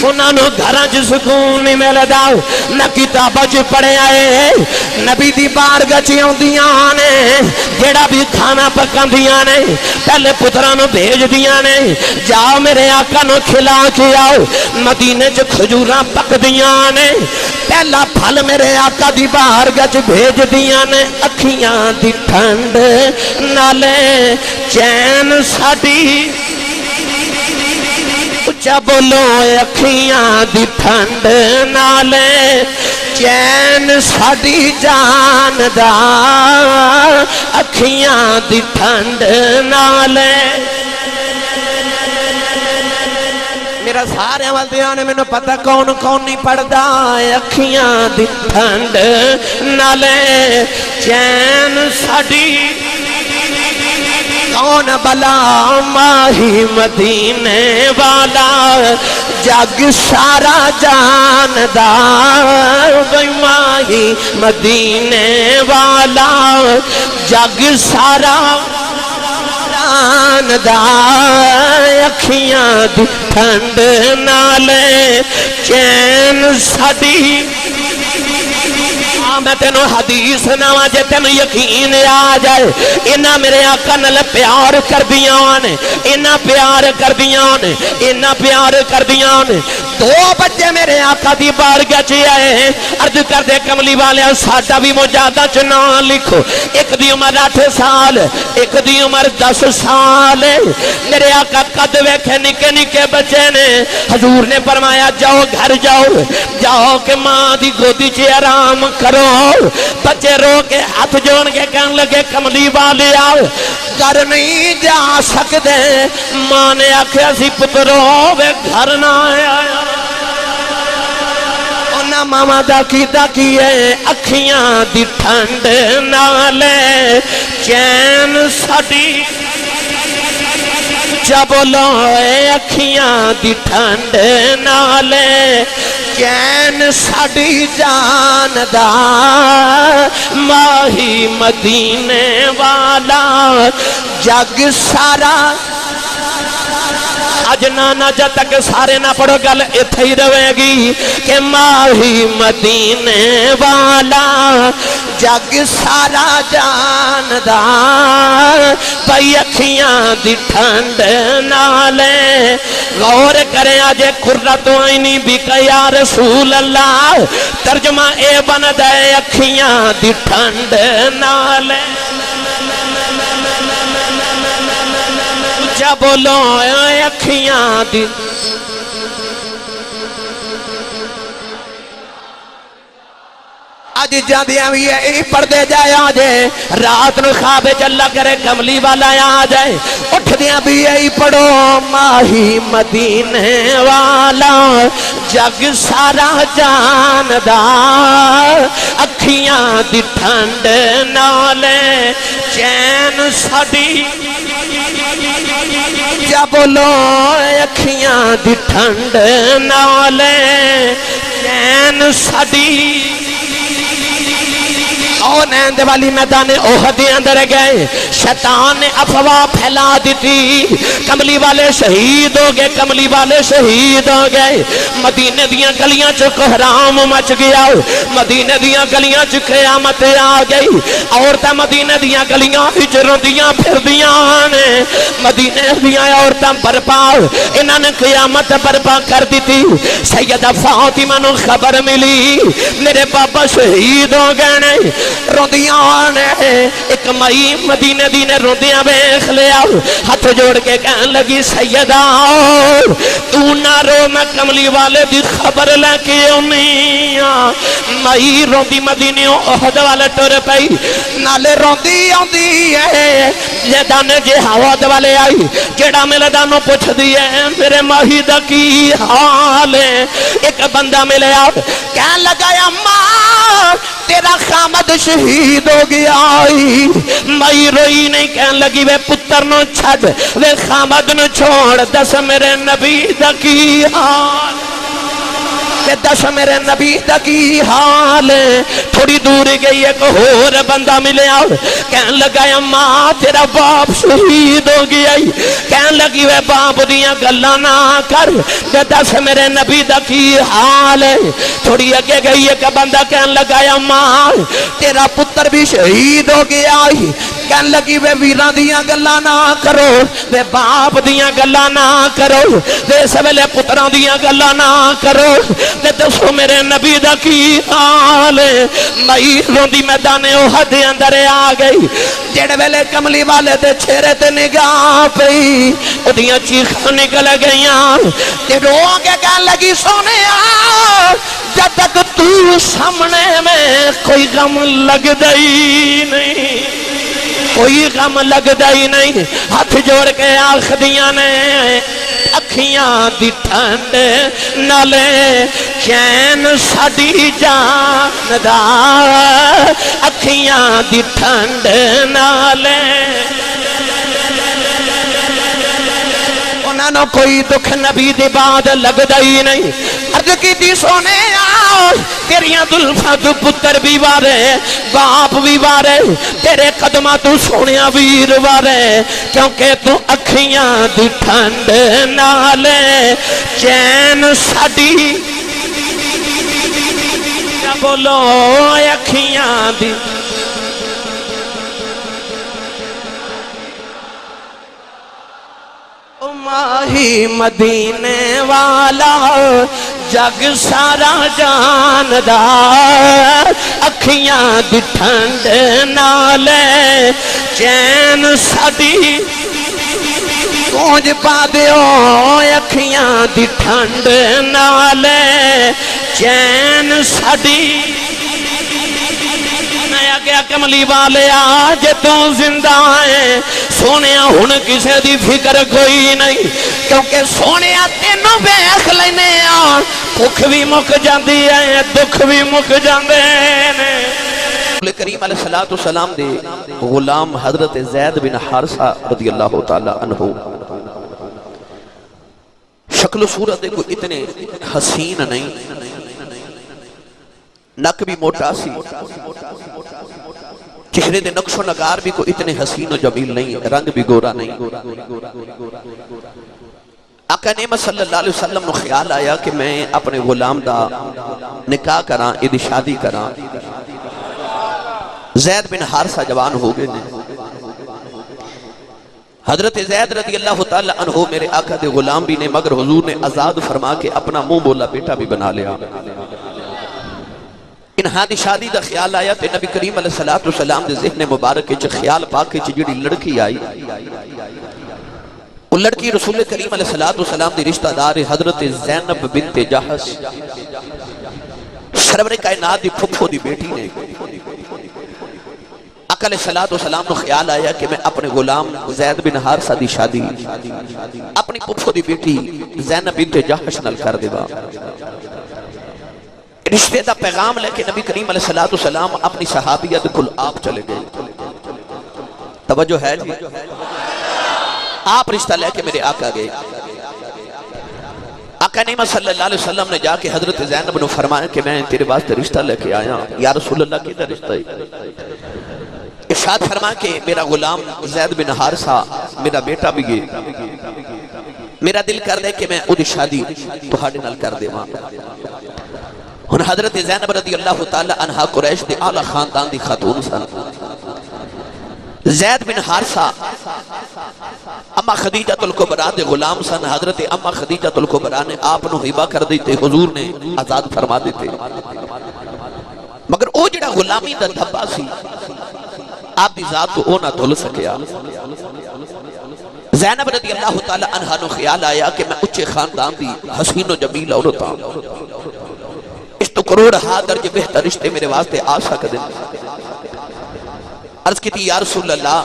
S2: انہاں نو گھراں چ سکون نہیں ملدا نہ کتاباں چ پڑھے آئے نبی دی بارگاہ چ اوندیاں نے جیڑا بھی کھانا پکاندیاں نے پہلے پتراں نو بھیج دیاں نے جاؤ میرے آقا نو کھلا کے آؤ مدینے چ کھجوراں پکدیاں نے پہلا پھل میرے آقا دی بارگاہ چ بھیج دیاں نے اکھیاں دی ٹھنڈ نالے چین ساڈی اچھا بولو اکھیاں دی ٹھنڈ نالے چین ساڈی جاندا اکھیاں دی ٹھنڈ نالے میرا سارے والدیاں نے مینوں پتہ کون کون نہیں پڑھدا اکھیاں دی ٹھنڈ نالے چین ساڈی کون بلا ماہی مدینے والا جگ سارا جاندا ماہی مدینے والا جگ سارا جاندا اکھیاں دی ٹھنڈ نالے چین ساڈی میں تینو حدیث نواں جے تینو یقین آ جائے انہاں میرے آقا نال پیار کردیاں نے انہاں پیار کردیاں نے انہاں پیار کردیاں نے 2 بجے میرے آقا دی بارگاہ چ آئے عرض کر دے کملی والے ساڈا بھی مجاہدہ چ نام لکھو ایک دی عمر 8 سال ایک دی عمر 10 سال میرے آقا قد ویکھے نکے نکے بچے نے حضور نے فرمایا جاؤ گھر جاؤ جاؤ کہ ماں دی گودی چ آرام کرو بچے رو کے ہاتھ جوڑ کے کہنے لگے کملی والے آؤ گھر نہیں جا سکتے ماں نے آکھیا سی پترو وے گھر نہ آیا انہاں ماما دا کیتا کیے اکھیاں دی ٹھنڈ نالے چین ساڈی چا بولو اکھیاں دی ٹھنڈ نالے چین ساڈی جاندا ماہی مدینے والا جگ سارا اج نانا جب تک سارے نہ پڑھو گل اتھے ہی رہے گی کہ ماہی مدینے والا جگ سارا جاندا پئی اکھیاں دی ٹھنڈ نالے غور کرے اجے قرۃ عینی بک یا رسول اللہ ترجمہ اے بندا ہے اکھیاں دی ٹھنڈ نالے اچھا بولو اکھیاں دی اج جاندیاں بھی یہی پڑھتے جایا جے رات نو خواب چلا کرے کملی والا آ جائے اٹھدیاں بھی یہی پڑھو ماہی مدینے والا جگ سارا جاندا اکھیاں دی ٹھنڈ نالے چین ساڈی جا بولو اکھیاں دی ٹھنڈ نالے چین ساڈی نیند والی میدان احد اندر گئے شیطان نے افواہ پھیلا دیتی کملی والے شہید ہو گئے کملی والے شہید ہو گئے مدینے دیاں گلیاں چ کوہرام مچ گیا مدینے دیاں گلیاں چ قیامت آ گئی عورتاں مدینے دیاں گلیاں وچ روندیاں پھردیاں نے مدینے دیاں عورتاں برپا انہاں نے قیامت برپا کر دیتی سیدہ فاطمہ نو خبر ملی میرے بابا شہید ہو گئے نے روندیاں نے ایک مئی مدینے دی نے روندیاں ویکھ لیا ہاتھ جوڑ کے کہن لگی سیدہ تو نہ رو میں کملی والے دی خبر لے کے آنی مئی روندی مدینے احد والے ٹر پئی نالے روندی آندی ہے میدان جہاد والے آئی جڑا میدانوں پوچھ دی ہے میرے ماہی دا کی حال ہے ایک بندہ ملیا کہن لگا ماں تیرا خامد شہید ہو گیا مئی روئی نہیں کہن لگی وے پتر نو چھڑ وے خامد نو چھوڑ دس میرے نبی دا کی حال دس میرے نبی دا کی حال تھوڑی دور گئی ایک اور بندہ ملیا کہن لگا ماں تیرا باپ شہید ہو گیا کہن لگی وے باپ دیاں گلاں نہ کر دس میرے نبی دا کی حال تھوڑی اگے گئی ایک بندہ کہن لگا ماں تیرا پتر بھی شہید ہو گیا کہن لگی وے ویراں دیاں گلاں نہ کرو وے باپ دیاں گلاں نہ کرو وے اس ویلے پتراں دیاں گلاں نہ کرو تے دسو میرے نبی دا کی حال مئی روندی میدان احد اندر آ گئی جڑے ویلے کملی والے دے چہرے تے نگاہ پئی اودیاں چیخاں نکل گئیاں تے رو کے کہن لگی سونیا جب تک تو سامنے میں کوئی غم لگدا ہی نہیں کوئی غم لگدا ہی نہیں ہاتھ جوڑ کے آکھدیاں نے اکھیاں دی ٹھنڈ نالے چین ساڈی جان دا اکھیاں دی ٹھنڈ نالے انہاں نو کوئی دکھ نبی دی بات لگدا ہی نہیں عرض کیتی سونے تیریاں دلفاں تو پتر بھی وارے باپ بھی وارے تیرے قدماں تو سونیا ویر وارے کیونکہ تو اکھیاں دی ٹھنڈ نالے چین ساڈی بولو اکھیاں دی ماہی مدینے والا جگ سارا جاندا اکھیاں دی ٹھنڈ نالے چین ساڈی گونج پا دیو اکھیاں دی ٹھنڈ نالے چین ساڈی گیا کملی والے آج تو زندہ ہے سونیا ہن کسے دی فکر کوئی نہیں کیونکہ سونیا تینوں ویکھ لینے آ بھوک بھی مک جاندی ہے دکھ بھی مک جاندے نے رسول کریم علیہ السلام دے غلام حضرت زید بن حارثہ رضی اللہ تعالی عنہ شکل و صورت کو اتنے حسین نہیں نک بھی موٹا سی چہرے دے نقش و نگار بھی کوئی اتنے حسین و جمیل نہیں رنگ بھی گورا نہیں آقا نعمت صلی اللہ علیہ وسلم نے خیال آیا کہ میں اپنے غلام دا نکاح کراں ادی شادی کراں زید بن حارثہ جوان ہو گئے حضرت زید رضی اللہ تعالی عنہ میرے آقا دے غلام بھی نے مگر حضور نے آزاد فرما کے اپنا منہ بولا بیٹا بھی بنا لیا انہاں دی شادی دا خیال آیا تے نبی کریم علیہ السلام دے ذہن مبارک وچ خیال پا کے جڑی لڑکی آئی وہ لڑکی رسول کریم علیہ السلام دی رشتہ دار حضرت زینب بنت جحش
S1: سرور کائنات دی پھپھو دی بیٹی نے آقا علیہ السلام نو خیال آیا کہ میں اپنے غلام زید بن حارثہ دی شادی اپنی پھپھو دی بیٹی زینب بنت جحش نال کر دیوا۔ رشتے دا پیغام لے کے نبی کریم علیہ السلام اپنی صحابیت کل آپ چلے گئے۔ توجہ ہے جی، آپ رشتہ لے کے میرے آقا گئے۔ آقا نعیم صلی اللہ علیہ وسلم نے جا کے حضرت زینب نے فرمایا کہ میں تیرے واسطے رشتہ لے کے آیا، یا رسول اللہ کی رشتہ ہے؟ ارشاد فرمایا کہ میرا غلام زید بن حارثہ میرا بیٹا بھی گئے، میرا دل کر دے کہ میں اُدھی شادی تہاڈے نال کر دے ماں۔ ہن حضرت زینب رضی اللہ تعالی عنہ قریش دے اعلی خاندان دی خاتون سن۔ زید بن حارثہ اما خدیجہ الکبریٰ دے غلام سن۔ حضرت اما خدیجہ الکبریٰ نے آپ نو ہبہ کر دیتے، حضور نے آزاد فرما دیتے، مگر او جڑا غلامی دا دھبا سی آپ دی ذات تو او نہ دھل سکیا۔ زینب رضی اللہ تعالی عنہ نو خیال آیا کہ میں اچھے خاندان دی حسین و جمیل عورت ہوں، اس تو کروڑ ہا درجے بہتر رشتے میرے واسطے آ سکتے ہیں۔ عرض کی تھی یا رسول اللہ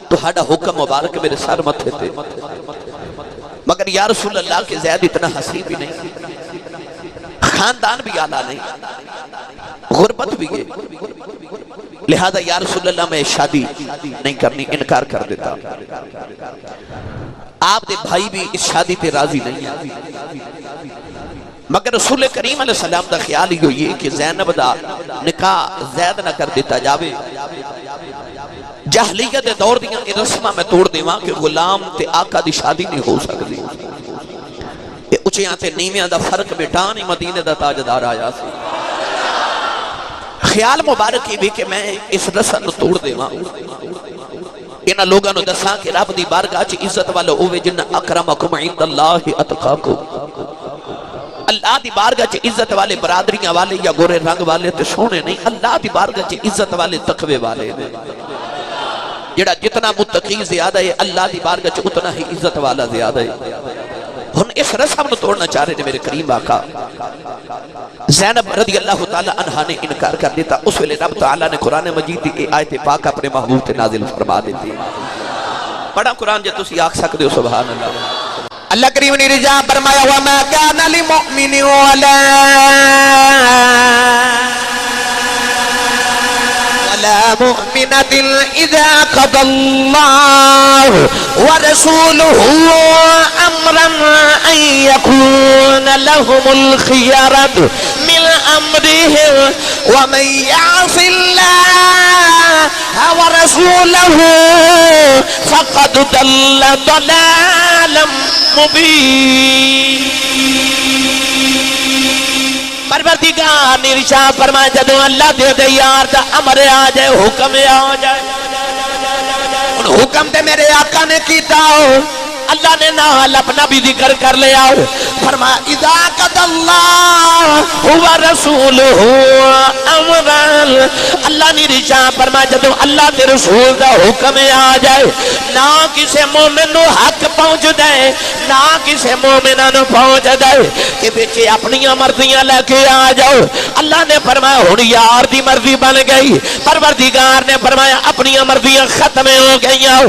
S1: تہاڈا حکم مبارک میرے سر متھے تے، مگر یا رسول اللہ کہ زید اتنا حسین بھی نہیں، خاندان بھی اعلیٰ نہیں، غربت بھی گئے، لہذا یا رسول اللہ میں شادی نہیں کرنی، انکار کر دیتا۔ آپ دے بھائی بھی اس شادی پہ راضی نہیں ہے، مگر رسول کریم علیہ السلام دا خیال ہی ہوئی کہ زینب دا نکاح زید نہ کر دیتا جاوے، جاہلیت دے دور دیاں رسمہ میں توڑ دیواں کہ غلام تے آقا دی شادی نہیں ہو سکتی۔ یہ اچھیاں تے نیمیاں دا فرق بیٹانی مدینہ دا تاجدار آیا سی۔ خیال مبارک ہی بھی کہ میں اس رسم توڑ دیواں، انہاں لوگاں نو دساں کہ رب دی بارگاہ چ عزت والا ہوے جن اکرمکم عند اللہ اتقاکم، اللہ دی بارگاہ چ عزت والے برادریاں والے یا گورے رنگ والے تے سونے نہیں، اللہ دی بارگاہ چ عزت والے تقوی والے نے۔ جڑا جتنا متقی زیادہ ہے اللہ دی بارگاہ چ اتنا ہی عزت والا زیادہ ہے۔ ہن اس رسم نو توڑنا چاہ رہے نے میرے کریم آقا۔ زینب رضی اللہ تعالی عنہ نے انکار کر دیتا، اس ویلے رب تعالی نے قرآن مجید کی آیت پاک اپنے محبوب تے نازل فرما دیتی۔ پڑھا قرآن جے تسی آکھ سکدے ہو سبحان اللہ۔
S2: اللہ کریم نے رجا فرمایا وَمَا كَانَ لِمُؤْمِنٍ وَلَا مُؤْمِنَةٍ إِذَا قَضَى اللَّهُ وَرَسُولُهُ أَمْرًا أَن يَكُونَ لَهُمُ الْخِيَرَةُ مِنْ أَمْرِهِمْ وَمَن يَعْصِ اللَّهَ وَرَسُولَهُ فَقَدْ ضَلَّ ضَلَالًا مُبِينًا۔ پروردگار نے ارشاد فرمایا جدوں اللہ دے یار دا امر آ جائے، حکم آ جائے، ان حکم تے میرے آقا نے کیتا اللہ نے نال اپنا بھی ذکر کر لیا، فرمایا اذا قضى اللہ ورسولہ امرا، اللہ نے ارشاد فرمایا جدوں اللہ تے رسول دا حکم آ جائے، نہ کسے مومن نو حق پہنچ دے، نہ کسے مومنہ نو پہنچ دے کہ بچے اپنی مرضیاں لے کے آ جاؤ۔ اللہ نے فرمایا ہن یار دی مرضی بن گئی، پروردگار نے فرمایا اپنی مرضیاں ختم ہو گئیاں،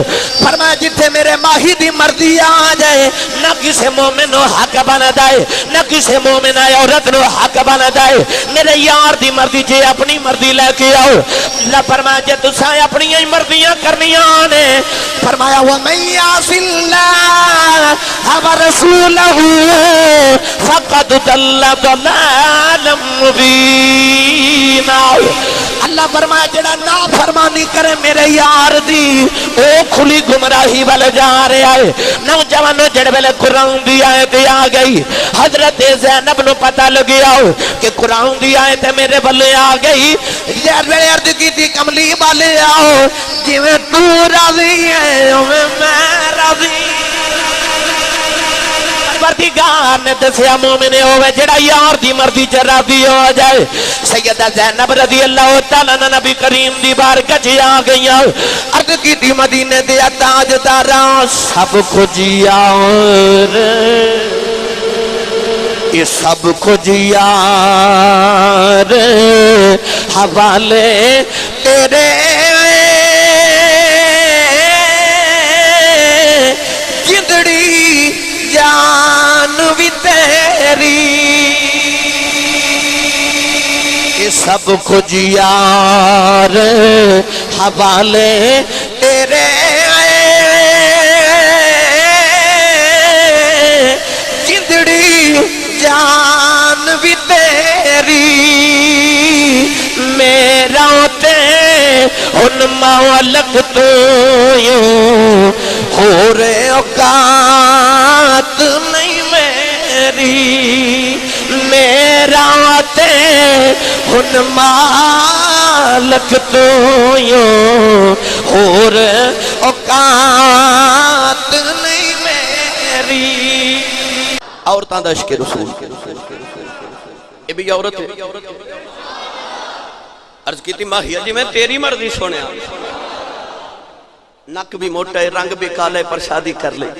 S2: فرمایا جتھے میرے ماہی دی مرضی آ جائے نہ کسے مومن نو حق بنا دائے، نہ کسے مومن عورت نو حق بنا دائے، میرے یار دی مرضی جے اپنی مرضی لے کے آؤ۔ اللہ فرمایا جے تساں اپنی مرضیاں کرنیاں نے، فرمایا وَمَن يَعْصِ اللَّهَ وَرَسُولَهُ فَقَدْ ضَلَّ ضَلَالًا مُبِينًا۔ اللہ فرمایا جڑا نافرمانی کرے میرے یار دی او کھلی گمراہی والے جا رہا ہے۔ نوجوانوں جڑ ویلے قرآن دی آیت آ گئی، حضرت زینب نو پتہ لگیا کہ قرآن دی آیت میرے بلے آ گئی، ویلے عرض کی تھی کملی والے آؤ جویں تو راضی ہے اویں میں راضی۔ پروردگار نے دسیا مومن ہوے جڑا یار دی مرضی چ راضی ہو جائے۔ سیدہ زینب رضی اللہ تعالی عنہ نبی کریم دی بارگاہ چ آ گئیاں، عرض کیتی مدینے دے تاجداراں سب کچھ یار یہ سب کچھ یار حوالے تیرے جندڑی جان بھی تیری یہ سب کچھ یار حوالے تیرے جندڑی جان بھی تیری میرا تے ان مالک تو یوں ہو رہے اوقات نہیں میری میرا تے ان مالک تو یوں ہو رہے اوقات نہیں میری
S1: عورتاں دا عشق رسول یہ بھی عورت ہے عرض کی تھی ماہیہ جی میں تیری مرضی سونے نک بھی موٹا ہے رنگ بھی کالا ہے پر شادی کر لے